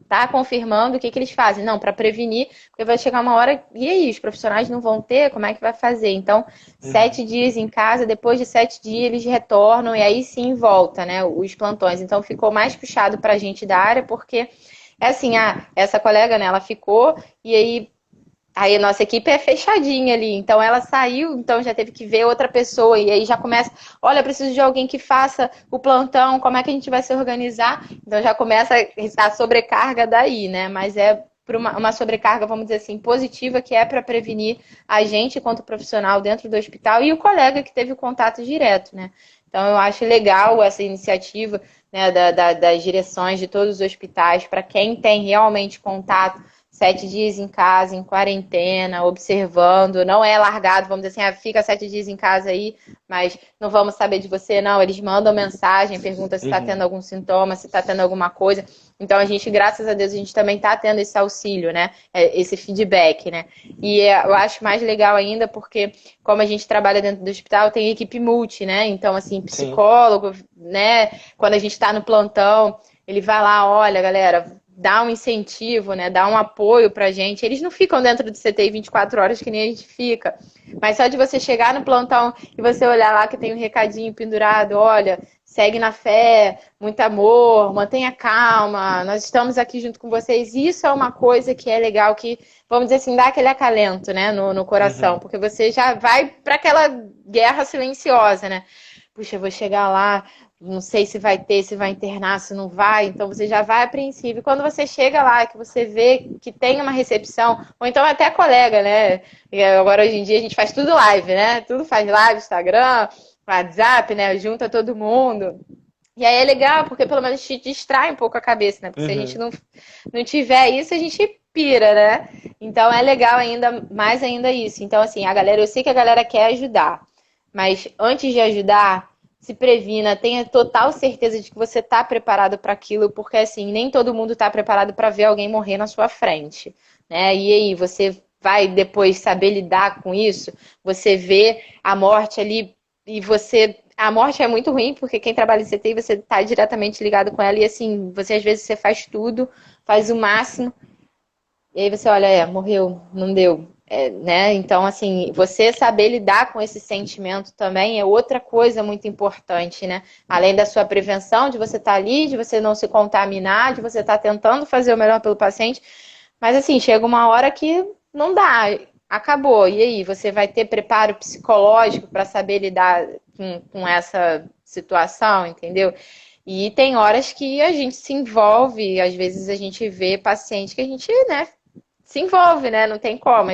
tá confirmando o que eles fazem. Não, para prevenir, porque vai chegar uma hora, e aí, os profissionais não vão ter, como é que vai fazer? Então, 7 dias em casa, depois de 7 dias eles retornam e aí sim volta, né, os plantões. Então, ficou mais puxado para a gente da área, porque é assim, essa colega, né, ela ficou e aí a nossa equipe é fechadinha ali, então ela saiu, então já teve que ver outra pessoa, e aí já começa, olha, preciso de alguém que faça o plantão, como é que a gente vai se organizar? Então já começa a sobrecarga daí, né? Mas é por uma sobrecarga, vamos dizer assim, positiva, que é para prevenir a gente, enquanto profissional, dentro do hospital, e o colega que teve o contato direto, né? Então eu acho legal essa iniciativa, né, das direções de todos os hospitais, para quem tem realmente contato, 7 dias em casa, em quarentena, observando, não é largado, vamos dizer assim, fica 7 dias em casa aí, mas não vamos saber de você, não. Eles mandam mensagem, perguntam se está tendo algum sintoma, se está tendo alguma coisa. Então, a gente, graças a Deus, a gente também está tendo esse auxílio, né? Esse feedback, né? E eu acho mais legal ainda porque, como a gente trabalha dentro do hospital, tem equipe multi, né? Então, assim, psicólogo, né? Quando a gente está no plantão, ele vai lá, olha, galera, dá um incentivo, né? Dá um apoio pra gente. Eles não ficam dentro do CTI 24 horas que nem a gente fica. Mas só de você chegar no plantão e você olhar lá que tem um recadinho pendurado, olha, segue na fé, muito amor, mantenha calma, nós estamos aqui junto com vocês. Isso é uma coisa que é legal, que, vamos dizer assim, dá aquele acalento, né, no coração, porque você já vai para aquela guerra silenciosa, né? Puxa, eu vou chegar lá, não sei se vai ter, se vai internar, se não vai, então você já vai apreensivo. E quando você chega lá, que você vê que tem uma recepção, ou então até colega, né? E agora hoje em dia a gente faz tudo live, né? Tudo faz live, Instagram, WhatsApp, né? Junta todo mundo. E aí é legal, porque pelo menos te distrai um pouco a cabeça, né? Porque se a gente não tiver isso, a gente pira, né? Então é legal ainda, mais ainda isso. Então, assim, eu sei que a galera quer ajudar. Mas antes de ajudar, se previna, tenha total certeza de que você está preparado para aquilo, porque assim, nem todo mundo está preparado para ver alguém morrer na sua frente, né? E aí, você vai depois saber lidar com isso? Você vê a morte ali e você... A morte é muito ruim, porque quem trabalha em CTI, você está diretamente ligado com ela e assim, você às vezes você faz tudo, faz o máximo, e aí você olha, morreu, não deu. Né? Então, assim, você saber lidar com esse sentimento também é outra coisa muito importante, né? Além da sua prevenção, de você estar ali, de você não se contaminar, de você estar tentando fazer o melhor pelo paciente. Mas, assim, chega uma hora que não dá, acabou. E aí, você vai ter preparo psicológico para saber lidar com essa situação, entendeu? E tem horas que a gente se envolve, às vezes a gente vê paciente que a gente, né, se envolve, né? Não tem como.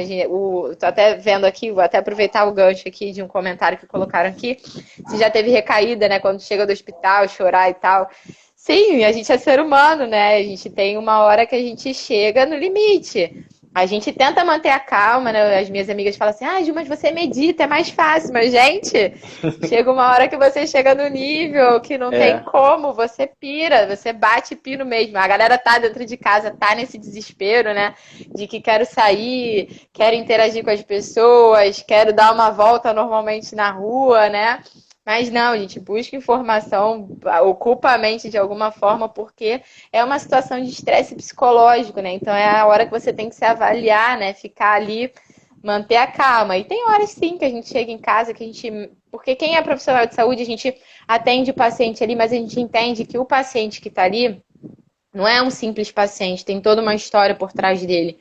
Tô até vendo aqui, vou até aproveitar o gancho aqui de um comentário que colocaram aqui. Se já teve recaída, né? Quando chega do hospital, chorar e tal. Sim, a gente é ser humano, né? A gente tem uma hora que a gente chega no limite. A gente tenta manter a calma, né? As minhas amigas falam assim, Ju, mas você medita, é mais fácil. Mas, gente, chega uma hora que você chega no nível que não tem como, você pira, você bate pino mesmo. A galera tá dentro de casa, tá nesse desespero, né? De que quero sair, quero interagir com as pessoas, quero dar uma volta normalmente na rua, né? Mas não, a gente busca informação, ocupa a mente de alguma forma, porque é uma situação de estresse psicológico, né? Então é a hora que você tem que se avaliar, né? Ficar ali, manter a calma. E tem horas sim que a gente chega em casa, que a gente. Porque quem é profissional de saúde, a gente atende o paciente ali, mas a gente entende que o paciente que está ali não é um simples paciente, tem toda uma história por trás dele.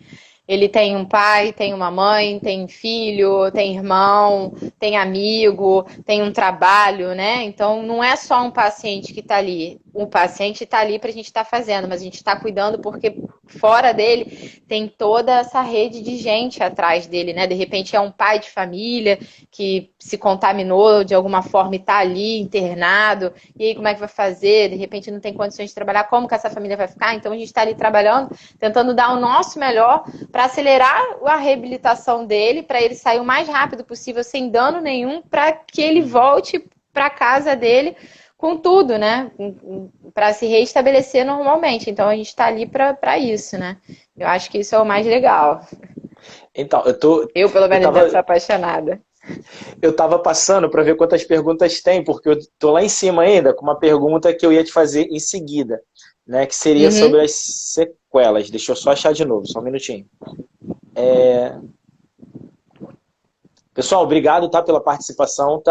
Ele tem um pai, tem uma mãe, tem filho, tem irmão, tem amigo, tem um trabalho, né? Então, não é só um paciente que está ali. O paciente está ali para a gente estar fazendo, mas a gente está cuidando porque fora dele tem toda essa rede de gente atrás dele, né? De repente é um pai de família que se contaminou de alguma forma e está ali internado. E aí, como é que vai fazer? De repente não tem condições de trabalhar, como que essa família vai ficar? Então, a gente está ali trabalhando, tentando dar o nosso melhor para acelerar a reabilitação dele, para ele sair o mais rápido possível, sem dano nenhum, para que ele volte para casa dele com tudo, né? Para se reestabelecer normalmente. Então a gente está ali para isso, né? Eu acho que isso é o mais legal. Então, eu pelo menos, sou apaixonada. Eu estava passando para ver quantas perguntas tem, porque eu tô lá em cima ainda com uma pergunta que eu ia te fazer em seguida, né? Que seria sobre as sequelas. Deixa eu só achar de novo, só um minutinho. Pessoal, obrigado, tá, pela participação.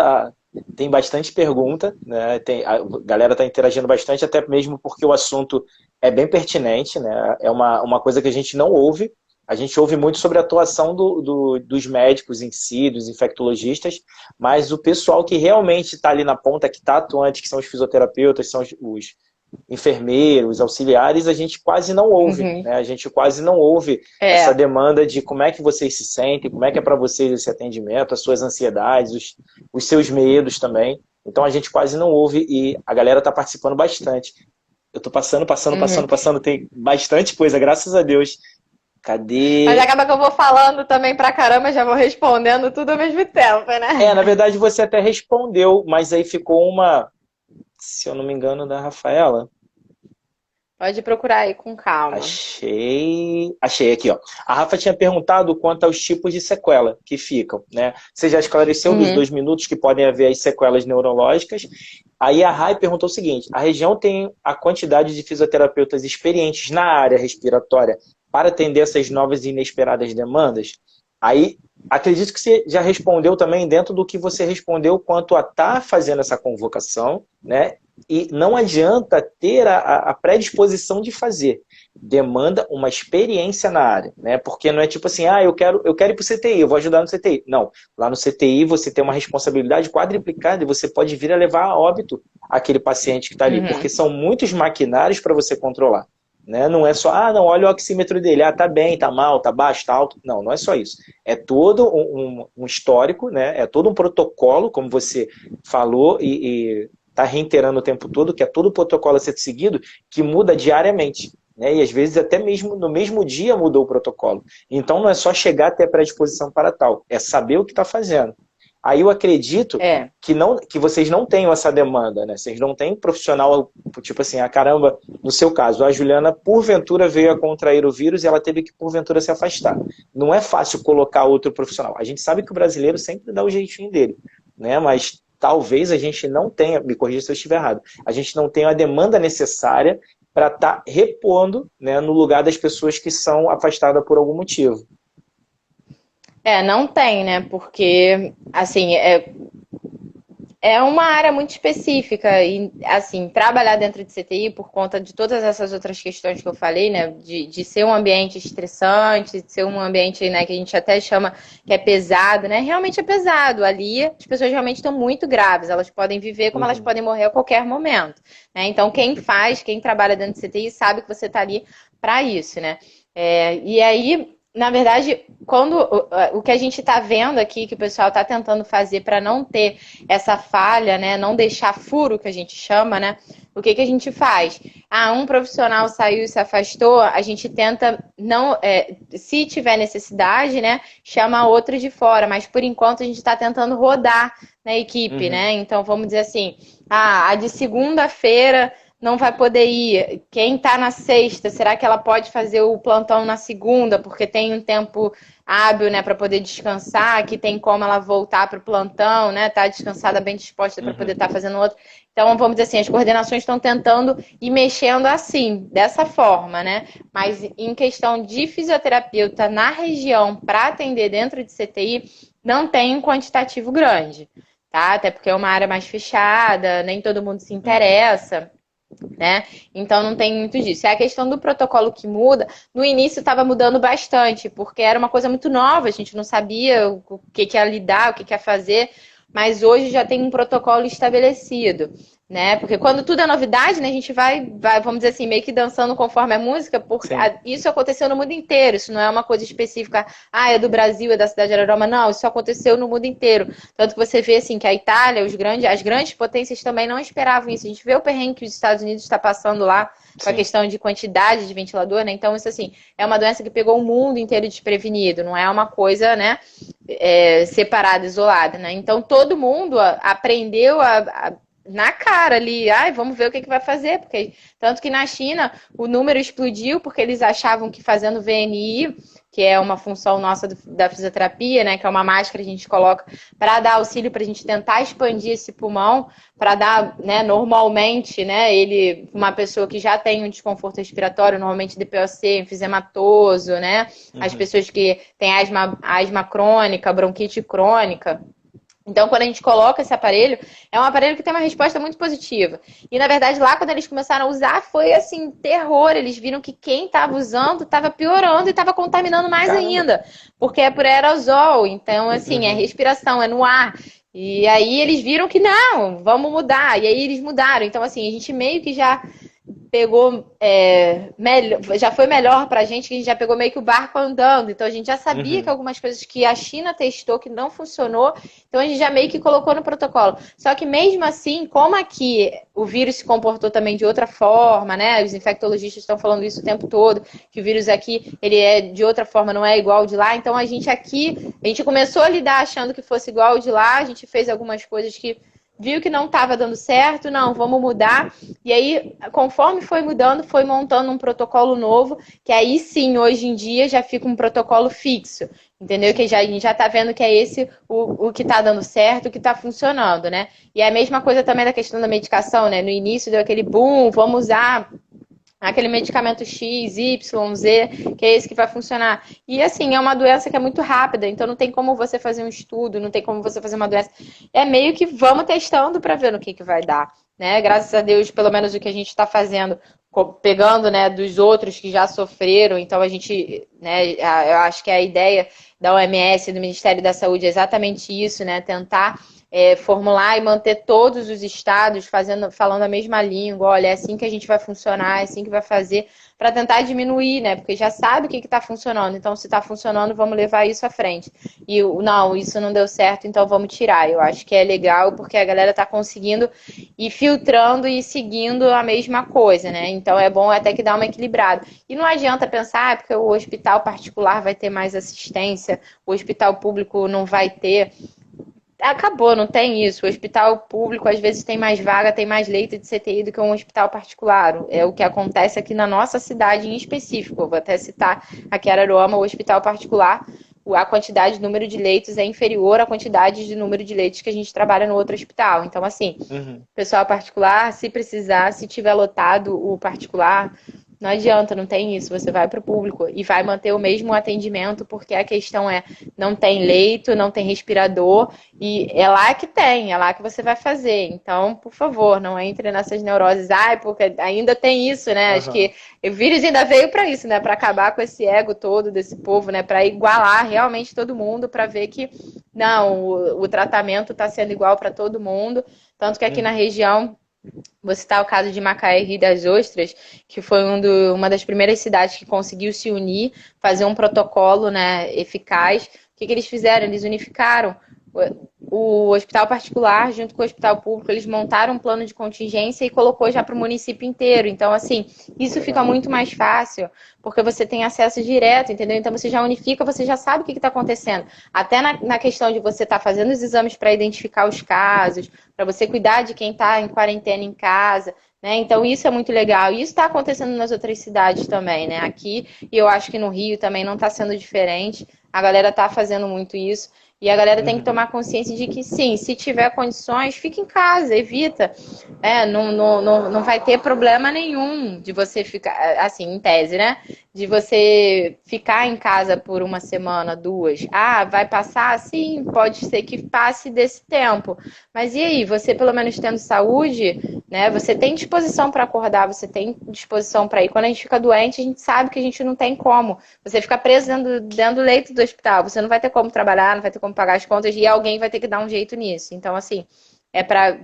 Tem bastante pergunta, né? A galera está interagindo bastante, até mesmo porque o assunto é bem pertinente, né? É uma coisa que a gente não ouve. A gente ouve muito sobre a atuação dos médicos em si, dos infectologistas, mas o pessoal que realmente está ali na ponta, que está atuante, que são os fisioterapeutas, são os enfermeiros, auxiliares, a gente quase não ouve, né? A gente quase não ouve essa demanda de como é que vocês se sentem, como é que é para vocês esse atendimento, as suas ansiedades, os seus medos também. Então a gente quase não ouve e a galera está participando bastante. Eu estou passando, tem bastante coisa, graças a Deus. Cadê? Mas acaba que eu vou falando também pra caramba, já vou respondendo tudo ao mesmo tempo, né? Na verdade você até respondeu, mas aí ficou uma, se eu não me engano, da Rafaela. Pode procurar aí com calma. Achei aqui, ó. A Rafa tinha perguntado quanto aos tipos de sequela que ficam, né? Você já esclareceu dos 2 minutos que podem haver as sequelas neurológicas. Aí a Rai perguntou o seguinte: a região tem a quantidade de fisioterapeutas experientes na área respiratória para atender essas novas e inesperadas demandas? Aí, acredito que você já respondeu também dentro do que você respondeu quanto a estar fazendo essa convocação, né? E não adianta ter a predisposição de fazer. Demanda uma experiência na área, né? Porque não é tipo assim, eu quero ir para o CTI, eu vou ajudar no CTI. Não, lá no CTI você tem uma responsabilidade quadriplicada e você pode vir a levar a óbito aquele paciente que está ali, porque são muitos maquinários para você controlar. Né? Não é só, olha o oxímetro dele, tá bem, tá mal, tá baixo, tá alto. Não, não é só isso. É todo um histórico, né? É todo um protocolo, como você falou e tá reiterando o tempo todo, que é todo o protocolo a ser seguido, que muda diariamente. Né? E às vezes até mesmo no mesmo dia mudou o protocolo. Então não é só chegar até a predisposição para tal, é saber o que está fazendo. Aí eu acredito É. que vocês não tenham essa demanda, né? Vocês não têm profissional, tipo assim, caramba, no seu caso, a Juliana, porventura, veio a contrair o vírus e ela teve que, porventura, se afastar. Não é fácil colocar outro profissional. A gente sabe que o brasileiro sempre dá o jeitinho dele, né? Mas talvez a gente não tenha, me corrija se eu estiver errado, a gente não tenha a demanda necessária para estar repondo, né, no lugar das pessoas que são afastadas por algum motivo. Não tem, né? Porque, assim, é uma área muito específica e, assim, trabalhar dentro de CTI por conta de todas essas outras questões que eu falei, né, de ser um ambiente estressante, de ser um ambiente, né, que a gente até chama que é pesado, né, realmente é pesado. Ali as pessoas realmente estão muito graves, elas podem viver como elas podem morrer a qualquer momento, né, então quem trabalha dentro de CTI sabe que você está ali para isso, né, e aí... Na verdade, quando o que a gente está vendo aqui, que o pessoal está tentando fazer para não ter essa falha, né, não deixar furo, que a gente chama, né, o que a gente faz? Um profissional saiu e se afastou, a gente tenta, não, se tiver necessidade, né, chama outro de fora, mas por enquanto a gente está tentando rodar na equipe, né, então vamos dizer assim, a de segunda-feira não vai poder ir. Quem está na sexta, será que ela pode fazer o plantão na segunda? Porque tem um tempo hábil, né, para poder descansar, que tem como ela voltar para o plantão, né, tá descansada, bem disposta para poder estar fazendo outro. Então, vamos dizer assim, as coordenações estão tentando ir mexendo assim, dessa forma, né? Mas em questão de fisioterapeuta na região para atender dentro de CTI, não tem um quantitativo grande, tá? Até porque é uma área mais fechada, nem todo mundo se interessa. Né? Então não tem muito disso. É a questão do protocolo que muda. No início estava mudando bastante, porque era uma coisa muito nova, a gente não sabia o que ia lidar, o que ia fazer, mas hoje já tem um protocolo estabelecido, né? Porque quando tudo é novidade, né, a gente vai, vamos dizer assim, meio que dançando conforme a música, porque isso aconteceu no mundo inteiro, isso não é uma coisa específica, é do Brasil, é da cidade de Ararama, não, isso aconteceu no mundo inteiro. Tanto que você vê assim que a Itália, as grandes potências também não esperavam isso. A gente vê o perrengue que os Estados Unidos está passando lá com a questão de quantidade de ventilador, né? Então, isso assim, é uma doença que pegou o mundo inteiro desprevenido, não é uma coisa, né, separada, isolada, né? Então, todo mundo aprendeu na cara ali, vamos ver o que vai fazer, porque tanto que na China o número explodiu porque eles achavam que fazendo VNI, que é uma função nossa da fisioterapia, né, que é uma máscara que a gente coloca para dar auxílio para a gente tentar expandir esse pulmão, para dar, né, normalmente, né, uma pessoa que já tem um desconforto respiratório, normalmente DPOC, enfisematoso, né, as pessoas que têm asma crônica, bronquite crônica. Então, quando a gente coloca esse aparelho, é um aparelho que tem uma resposta muito positiva. E, na verdade, lá quando eles começaram a usar, foi, assim, terror. Eles viram que quem estava usando estava piorando e estava contaminando mais ainda. Porque é por aerosol. Então, assim, é respiração, é no ar. E aí eles viram que não, vamos mudar. E aí eles mudaram. Então, assim, a gente meio que já pegou já foi melhor pra gente, que a gente já pegou meio que o barco andando, então a gente já sabia que algumas coisas que a China testou que não funcionou, então a gente já meio que colocou no protocolo. Só que mesmo assim, como aqui o vírus se comportou também de outra forma, né? Os infectologistas estão falando isso o tempo todo, que o vírus aqui, ele é de outra forma, não é igual ao de lá, então a gente começou a lidar achando que fosse igual ao de lá, a gente fez algumas coisas que viu que não estava dando certo, não, vamos mudar. E aí, conforme foi mudando, foi montando um protocolo novo, que aí sim, hoje em dia, já fica um protocolo fixo, entendeu? Que a gente já está vendo que é esse o que está dando certo, o que está funcionando, né? E é a mesma coisa também da questão da medicação, né? No início deu aquele boom, vamos usar aquele medicamento X, Y, Z, que é esse que vai funcionar. E assim, é uma doença que é muito rápida, então não tem como você fazer um estudo, não tem como você fazer uma doença. É meio que vamos testando para ver no que vai dar, né? Graças a Deus, pelo menos o que a gente está fazendo, pegando, né, dos outros que já sofreram, então a gente, né, eu acho que a ideia da OMS, do Ministério da Saúde, é exatamente isso, né? Tentar formular e manter todos os estados falando a mesma língua. Olha, é assim que a gente vai funcionar, é assim que vai fazer, para tentar diminuir, né? Porque já sabe o que está funcionando. Então, se está funcionando, vamos levar isso à frente. E não, isso não deu certo, então vamos tirar. Eu acho que é legal porque a galera está conseguindo ir filtrando e seguindo a mesma coisa, né? Então é bom até que dá uma equilibrada. E não adianta pensar, porque o hospital particular vai ter mais assistência, o hospital público não vai ter. acabou, não tem isso. O hospital público às vezes tem mais vaga, tem mais leito de CTI do que um hospital particular. É o que acontece aqui na nossa cidade em específico. Eu vou até citar aqui em Araruama, o hospital particular, a quantidade de número de leitos é inferior à quantidade de número de leitos que a gente trabalha no outro hospital. Então, assim, pessoal particular, se precisar, se tiver lotado o particular, não adianta, não tem isso. Você vai para o público e vai manter o mesmo atendimento, porque a questão é, não tem leito, não tem respirador, e é lá que tem, é lá que você vai fazer. Então, por favor, não entre nessas neuroses. Ai, porque ainda tem isso, né? Acho que o vírus ainda veio para isso, né? Para acabar com esse ego todo desse povo, né? Para igualar realmente todo mundo, para ver que, não, o tratamento está sendo igual para todo mundo. Tanto que aqui na região, vou citar o caso de Macaé e Rio das Ostras, que foi uma das primeiras cidades que conseguiu se unir, fazer um protocolo, né, eficaz. O que eles fizeram? Eles unificaram o hospital particular junto com o hospital público, eles montaram um plano de contingência e colocou já para o município inteiro. Então, assim, isso fica muito mais fácil, porque você tem acesso direto, entendeu? Então, você já unifica, você já sabe o que está acontecendo. Até na questão de você estar fazendo os exames para identificar os casos, para você cuidar de quem está em quarentena em casa, né? Então, isso é muito legal. E isso está acontecendo nas outras cidades também, né? Aqui, e eu acho que no Rio também não está sendo diferente. A galera está fazendo muito isso. E a galera tem que tomar consciência de que, sim, se tiver condições, fica em casa, evita. Não vai ter problema nenhum de você ficar, assim, em tese, né? De você ficar em casa por uma semana, 2. Ah, vai passar? Sim, pode ser que passe desse tempo. Mas e aí, você pelo menos tendo saúde, né? Você tem disposição para acordar, você tem disposição para ir. Quando a gente fica doente, a gente sabe que a gente não tem como. Você fica preso dentro do leito do hospital, você não vai ter como trabalhar, não vai ter como pagar as contas e alguém vai ter que dar um jeito nisso. Então, assim,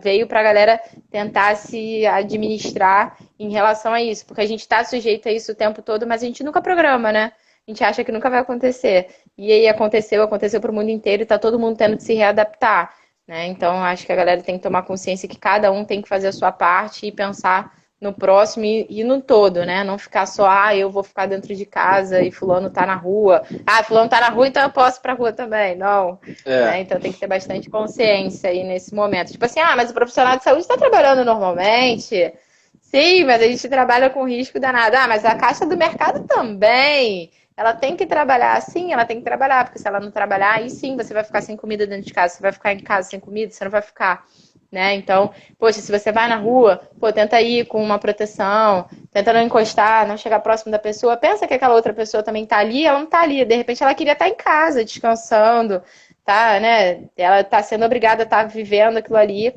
veio para a galera tentar se administrar em relação a isso, porque a gente está sujeito a isso o tempo todo, mas a gente nunca programa, né? A gente acha que nunca vai acontecer. E aí aconteceu para o mundo inteiro e está todo mundo tendo que se readaptar, né? Então, acho que a galera tem que tomar consciência que cada um tem que fazer a sua parte e pensar no próximo e no todo, né? Não ficar só, eu vou ficar dentro de casa e fulano tá na rua. Ah, fulano tá na rua, então eu posso ir pra rua também. Não. Né? Então tem que ter bastante consciência aí nesse momento. Tipo assim, mas o profissional de saúde está trabalhando normalmente. Sim, mas a gente trabalha com risco danado. Ah, mas a caixa do mercado também. Ela tem que trabalhar, sim, ela tem que trabalhar, porque se ela não trabalhar, aí sim você vai ficar sem comida dentro de casa. Você vai ficar em casa sem comida, você não vai ficar. Né? Então, poxa, se você vai na rua, tenta ir com uma proteção, tenta não encostar, não chegar próximo da pessoa, pensa que aquela outra pessoa também tá ali, ela não tá ali, de repente ela queria estar em casa, descansando, tá, né? Ela tá sendo obrigada a estar vivendo aquilo ali.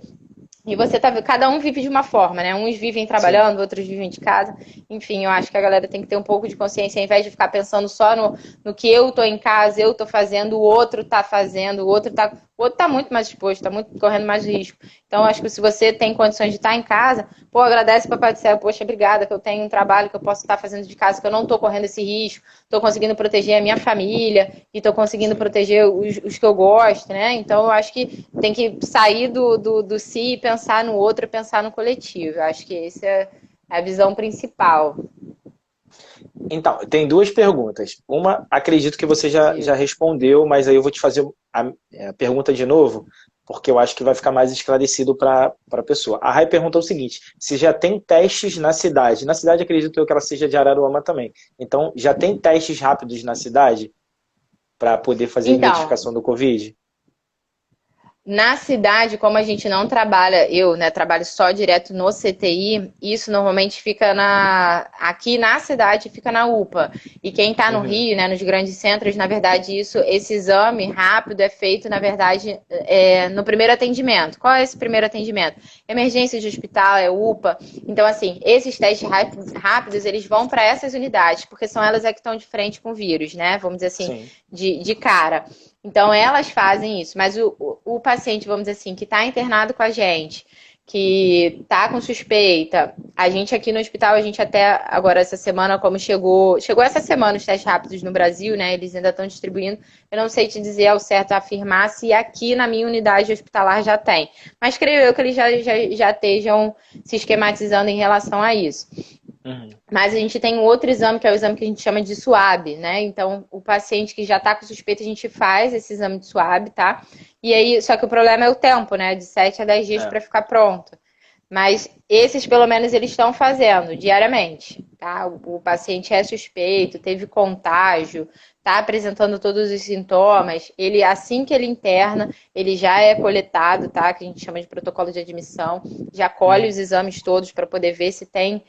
E cada um vive de uma forma, né? Uns vivem trabalhando, sim, outros vivem de casa. Enfim, eu acho que a galera tem que ter um pouco de consciência, ao invés de ficar pensando só no que eu tô em casa, eu tô fazendo, o outro tá fazendo, o outro tá muito mais exposto, tá muito correndo mais risco. Então, acho que se você tem condições de estar em casa, agradece o Papai do Céu, poxa, obrigada, que eu tenho um trabalho que eu posso estar fazendo de casa, que eu não tô correndo esse risco, tô conseguindo proteger a minha família e tô conseguindo proteger os que eu gosto, né? Então, eu acho que tem que sair do si e pensar no outro, pensar no coletivo. Eu acho que essa é a visão principal. Então, tem 2 perguntas. Uma, acredito que você já respondeu, mas aí eu vou te fazer a pergunta de novo, porque eu acho que vai ficar mais esclarecido para a pessoa. A Rai perguntou o seguinte, se já tem testes na cidade. Na cidade, acredito eu que ela seja de Araruama também. Então, já tem testes rápidos na cidade para poder fazer a identificação do Covid? Na cidade, como a gente não trabalha, eu, né, trabalho só direto no CTI, isso normalmente fica aqui na cidade, fica na UPA. E quem está no Rio, né, nos grandes centros, na verdade, esse exame rápido é feito, na verdade, no primeiro atendimento. Qual é esse primeiro atendimento? Emergência de hospital, é UPA. Então, assim, esses testes rápidos, eles vão para essas unidades, porque são elas que estão de frente com o vírus, né? Vamos dizer assim, de cara. Então, elas fazem isso, mas o paciente, vamos dizer assim, que está internado com a gente, que está com suspeita, a gente aqui no hospital, a gente até agora essa semana, como chegou essa semana os testes rápidos no Brasil, né, eles ainda estão distribuindo, eu não sei te dizer ao certo afirmar se aqui na minha unidade hospitalar já tem, mas creio eu que eles já estejam se esquematizando em relação a isso. Uhum. Mas a gente tem um outro exame, que é o exame que a gente chama de SWAB, né? Então, o paciente que já está com suspeita, a gente faz esse exame de SWAB, tá? E aí, só que o problema é o tempo, né? De 7 a 10 dias É. para ficar pronto. Mas esses, pelo menos, eles estão fazendo diariamente, tá? O paciente é suspeito, teve contágio, tá apresentando todos os sintomas. Ele, assim que ele interna, ele já é coletado, tá? Que a gente chama de protocolo de admissão. Já colhe os exames todos para poder ver se tem,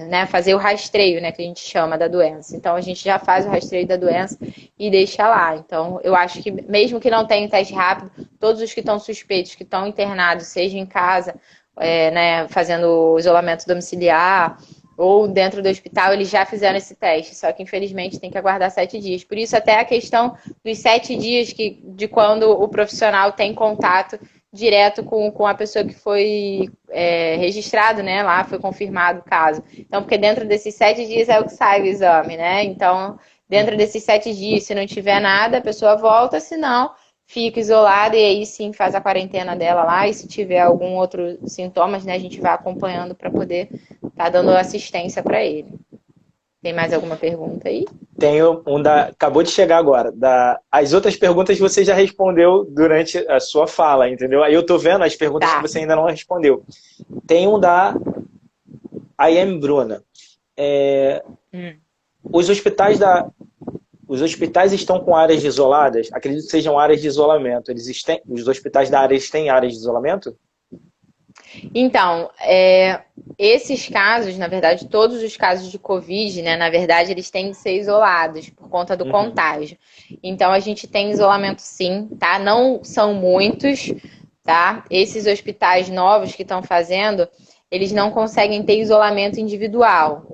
né, fazer o rastreio, né, que a gente chama da doença. Então, a gente já faz o rastreio da doença e deixa lá. Então, eu acho que mesmo que não tenha teste rápido, todos os que estão suspeitos, que estão internados, seja em casa, né, fazendo isolamento domiciliar ou dentro do hospital, eles já fizeram esse teste, só que infelizmente tem que aguardar 7 dias. Por isso até a questão dos 7 dias de quando o profissional tem contato direto com a pessoa que foi registrado, né, lá foi confirmado o caso. Então, porque dentro desses 7 dias é o que sai o exame, né? Então, dentro desses 7 dias, se não tiver nada, a pessoa volta, se não, fica isolada e aí sim faz a quarentena dela lá. E se tiver algum outro sintomas, né, a gente vai acompanhando para poder estar dando assistência para ele. Tem mais alguma pergunta aí? Tenho acabou de chegar agora. As outras perguntas você já respondeu durante a sua fala, entendeu? Aí eu tô vendo as perguntas que Tá. você ainda não respondeu. Tem um da I am Bruna. Os hospitais os hospitais estão com áreas isoladas? Acredito que sejam áreas de isolamento. Os hospitais da área têm áreas de isolamento? Então, esses casos, na verdade, todos os casos de Covid, né, na verdade, eles têm que ser isolados por conta do contágio. Então, a gente tem isolamento sim, tá? Não são muitos, tá? Esses hospitais novos que estão fazendo, eles não conseguem ter isolamento individual.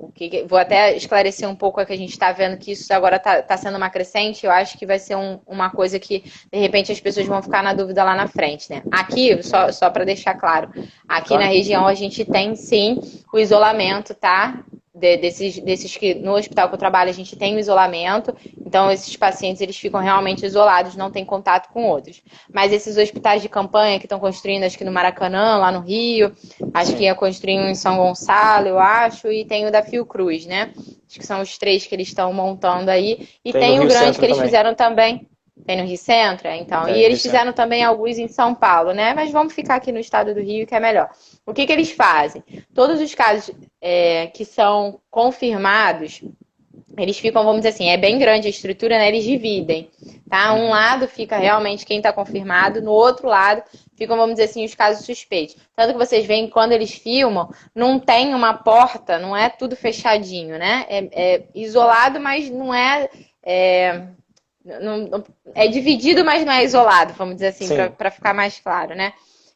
Vou até esclarecer um pouco, que a gente está vendo que isso agora está sendo uma crescente. Eu acho que vai ser uma coisa que, de repente, as pessoas vão ficar na dúvida lá na frente, né? Aqui, só para deixar claro, aqui na região a gente tem, sim, o isolamento, tá? Desses que no hospital que eu trabalho a gente tem o isolamento, então esses pacientes eles ficam realmente isolados, não tem contato com outros. Mas esses hospitais de campanha que estão construindo, acho que no Maracanã, lá no Rio, acho que ia construir um em São Gonçalo, eu acho, e tem o da Fiocruz, né? Acho que são os 3 que eles estão montando aí. E tem o grande que eles fizeram também. Tem no Rio Centro, então. E eles fizeram também alguns em São Paulo, né? Mas vamos ficar aqui no estado do Rio, que é melhor. O que eles fazem? Todos os casos que são confirmados, eles ficam, vamos dizer assim, é bem grande a estrutura, né? Eles dividem, tá? Um lado fica realmente quem está confirmado, no outro lado ficam, vamos dizer assim, os casos suspeitos. Tanto que vocês veem quando eles filmam, não tem uma porta, não é tudo fechadinho, né? É isolado, mas não é dividido, mas não é isolado, vamos dizer assim, para ficar mais claro, né?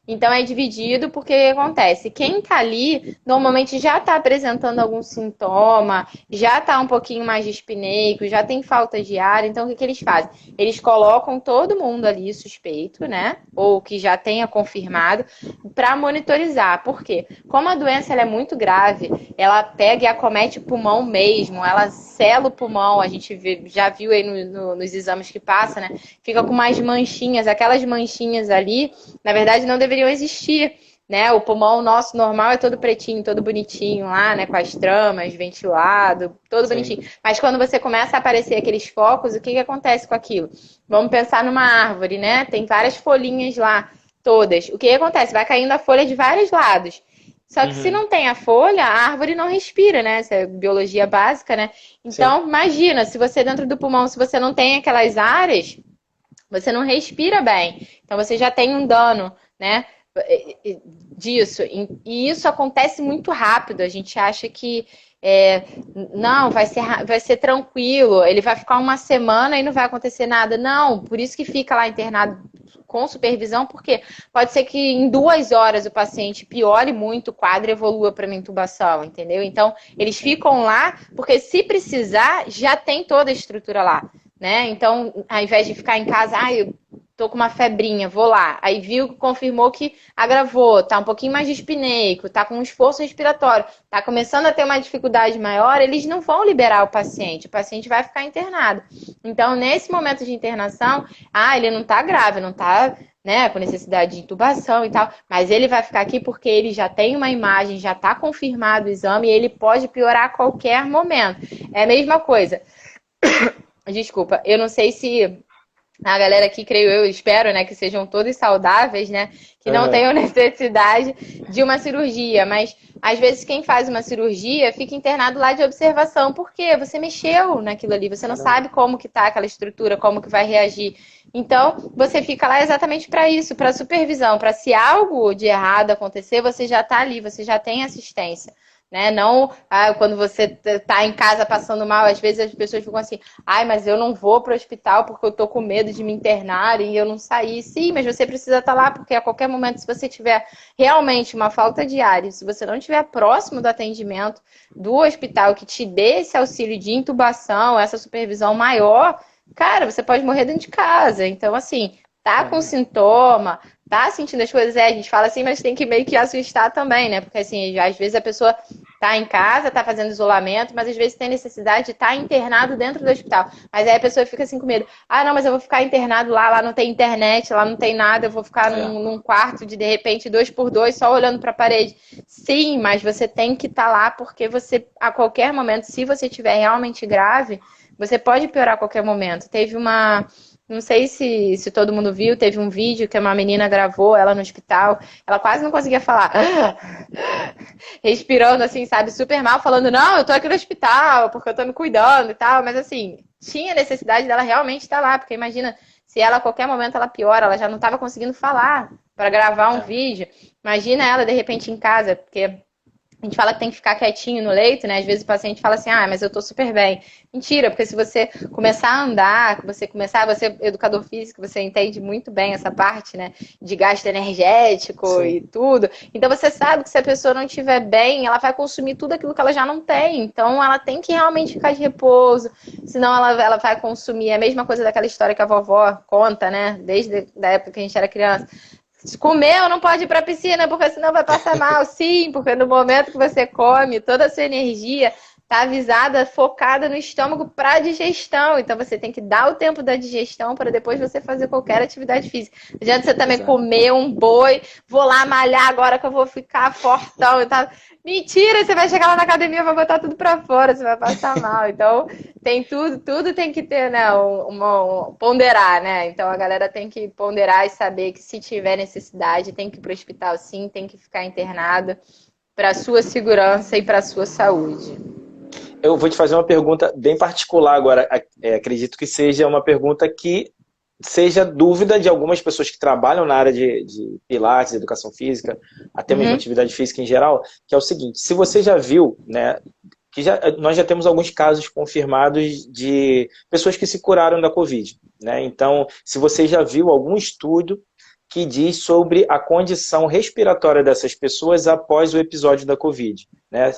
Então é dividido porque o que acontece? Quem tá ali normalmente já tá apresentando algum sintoma, já tá um pouquinho mais dispneico, já tem falta de ar. Então o que eles fazem? Eles colocam todo mundo ali suspeito, né? Ou que já tenha confirmado, para monitorizar. Por quê? Como a doença ela é muito grave, ela pega e acomete o pulmão mesmo, ela sela o pulmão. A gente já viu aí nos exames que passa, né? Fica com mais manchinhas. Aquelas manchinhas ali, na verdade, não deveriam existir, né? O pulmão nosso normal é todo pretinho, todo bonitinho lá, né? Com as tramas, ventilado, todo bonitinho. Mas quando você começa a aparecer aqueles focos, o que acontece com aquilo? Vamos pensar numa árvore, né? Tem várias folhinhas lá, todas. O que acontece? Vai caindo a folha de vários lados. Só que se não tem a folha, a árvore não respira, né? Essa é biologia básica, né? Então, imagina, se você dentro do pulmão, se você não tem aquelas áreas, você não respira bem. Então, você já tem um dano, né? Disso. E isso acontece muito rápido. A gente acha que não, vai ser tranquilo, ele vai ficar uma semana e não vai acontecer nada. Não, por isso que fica lá internado com supervisão, porque pode ser que em 2 horas o paciente piore muito o quadro e evolua para uma intubação, entendeu? Então, eles ficam lá, porque se precisar, já tem toda a estrutura lá, né? Então, ao invés de ficar em casa, eu tô com uma febrinha, vou lá. Aí viu, confirmou que agravou, tá um pouquinho mais dispneico, tá com um esforço respiratório, tá começando a ter uma dificuldade maior, eles não vão liberar o paciente vai ficar internado. Então, nesse momento de internação, ele não tá grave, não tá né, com necessidade de intubação e tal, mas ele vai ficar aqui porque ele já tem uma imagem, já está confirmado o exame e ele pode piorar a qualquer momento. É a mesma coisa. Desculpa, eu não sei se a galera aqui, creio eu, espero, né, que sejam todos saudáveis, né, que não tenham necessidade de uma cirurgia, mas às vezes quem faz uma cirurgia fica internado lá de observação, porque você mexeu naquilo ali, você não sabe como que tá aquela estrutura, como que vai reagir. Então, você fica lá exatamente para isso, para supervisão, para se algo de errado acontecer, você já tá ali, você já tem assistência. Né? Não, quando você tá em casa passando mal, às vezes as pessoas ficam assim, ai, mas eu não vou para o hospital porque eu tô com medo de me internarem e eu não sair. Sim, mas você precisa estar lá, porque a qualquer momento, se você tiver realmente uma falta de ar, se você não estiver próximo do atendimento do hospital que te dê esse auxílio de intubação, essa supervisão maior, cara, você pode morrer dentro de casa. Então, assim, tá com sintoma, tá sentindo as coisas, a gente fala assim, mas tem que meio que assustar também, né? Porque assim, às vezes a pessoa tá em casa, tá fazendo isolamento, mas às vezes tem necessidade de estar internado dentro do hospital. Mas aí a pessoa fica assim com medo. Ah, não, mas eu vou ficar internado lá não tem internet, lá não tem nada, eu vou ficar num quarto de repente 2x2, só olhando pra parede. Sim, mas você tem que estar lá porque você, a qualquer momento, se você estiver realmente grave, você pode piorar a qualquer momento. Teve uma... Não sei se todo mundo viu, teve um vídeo que uma menina gravou, ela no hospital, ela quase não conseguia falar, respirando assim, sabe, super mal, falando, não, eu tô aqui no hospital, porque eu tô me cuidando e tal, mas assim, tinha necessidade dela realmente estar lá, porque imagina, se ela a qualquer momento ela piora, ela já não estava conseguindo falar para gravar um vídeo, imagina ela de repente em casa, porque... A gente fala que tem que ficar quietinho no leito, né? Às vezes o paciente fala assim, ah, mas eu tô super bem. Mentira, porque se você começar a andar, você é educador físico, você entende muito bem essa parte, né? De gasto energético e tudo. Então você sabe que se a pessoa não estiver bem, ela vai consumir tudo aquilo que ela já não tem. Então ela tem que realmente ficar de repouso, senão ela vai consumir a mesma coisa daquela história que a vovó conta, né? Desde a época que a gente era criança. Se comeu, não pode ir para a piscina, porque senão vai passar mal. Sim, porque no momento que você come, toda a sua energia está avisada, focada no estômago para digestão. Então você tem que dar o tempo da digestão para depois você fazer qualquer atividade física. Não adianta você também comer um boi, vou lá malhar agora que eu vou ficar fortão e tal. Mentira, você vai chegar lá na academia, vai botar tudo para fora, você vai passar mal. Então, tem tudo tem que ter, né, ponderar, né? Então, a galera tem que ponderar e saber que se tiver necessidade, tem que ir para o hospital sim, tem que ficar internado para sua segurança e para sua saúde. Eu vou te fazer uma pergunta bem particular agora. Acredito que seja uma pergunta que seja dúvida de algumas pessoas que trabalham na área de pilates, educação física, até mesmo atividade física em geral, que é o seguinte, se você já viu, né, que nós já temos alguns casos confirmados de pessoas que se curaram da Covid, né? Então, se você já viu algum estudo que diz sobre a condição respiratória dessas pessoas após o episódio da Covid, né?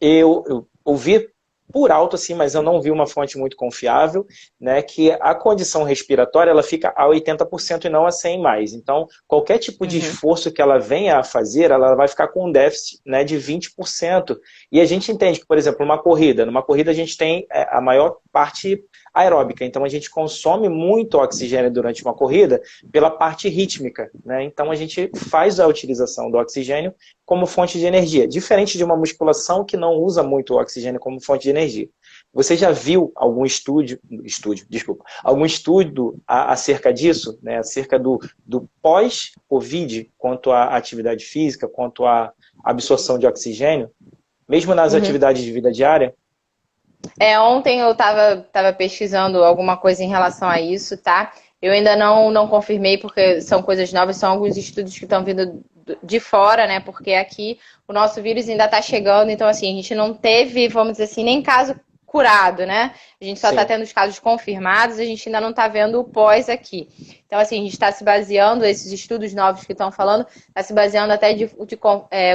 Eu ouvi por alto, assim, mas eu não vi uma fonte muito confiável, né, que a condição respiratória ela fica a 80% e não a 100% mais. Então, qualquer tipo de esforço que ela venha a fazer, ela vai ficar com um déficit, né, de 20%. E a gente entende que, por exemplo, numa corrida a gente tem a maior parte aeróbica, então a gente consome muito oxigênio durante uma corrida pela parte rítmica, né? Então a gente faz a utilização do oxigênio como fonte de energia, diferente de uma musculação que não usa muito o oxigênio como fonte de energia. Você já viu algum algum estudo acerca disso, né? Acerca do pós-Covid, quanto à atividade física, quanto à absorção de oxigênio, mesmo nas atividades de vida diária? Ontem eu tava pesquisando alguma coisa em relação a isso, tá? Eu ainda não confirmei, porque são coisas novas, são alguns estudos que estão vindo de fora, né? Porque aqui o nosso vírus ainda tá chegando, então assim, a gente não teve, vamos dizer assim, nem caso curado, né? A gente só tá tendo os casos confirmados, a gente ainda não tá vendo o pós aqui. Então, assim, a gente está se baseando, esses estudos novos que estão falando, está se baseando até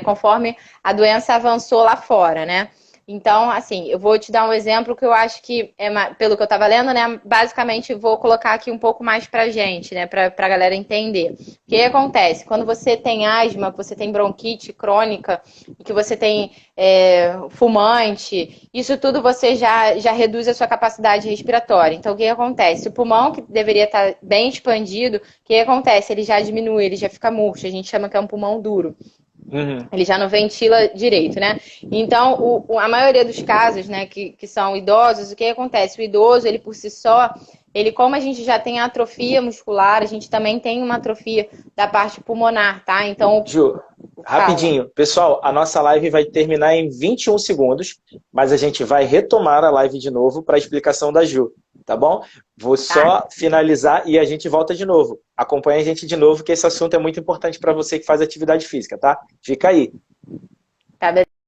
conforme a doença avançou lá fora, né? Então, assim, eu vou te dar um exemplo que eu acho que, pelo que eu estava lendo, né? Basicamente, vou colocar aqui um pouco mais pra gente, né? Pra galera entender. O que acontece? Quando você tem asma, que você tem bronquite crônica, e que você tem fumante, isso tudo você já reduz a sua capacidade respiratória. Então, o que acontece? O pulmão, que deveria estar bem expandido, o que acontece? Ele já diminui, ele já fica murcho. A gente chama que é um pulmão duro. Uhum. Ele já não ventila direito, né? Então, a maioria dos casos, né, que são idosos, o que acontece? O idoso, ele por si só, ele, como a gente já tem atrofia muscular, a gente também tem uma atrofia da parte pulmonar, tá? Então, Ju, rapidinho. Pessoal, a nossa live vai terminar em 21 segundos, mas a gente vai retomar a live de novo para a explicação da Ju, tá bom? Vou só finalizar e a gente volta de novo. Acompanha a gente de novo, que esse assunto é muito importante para você que faz atividade física, tá? Fica aí.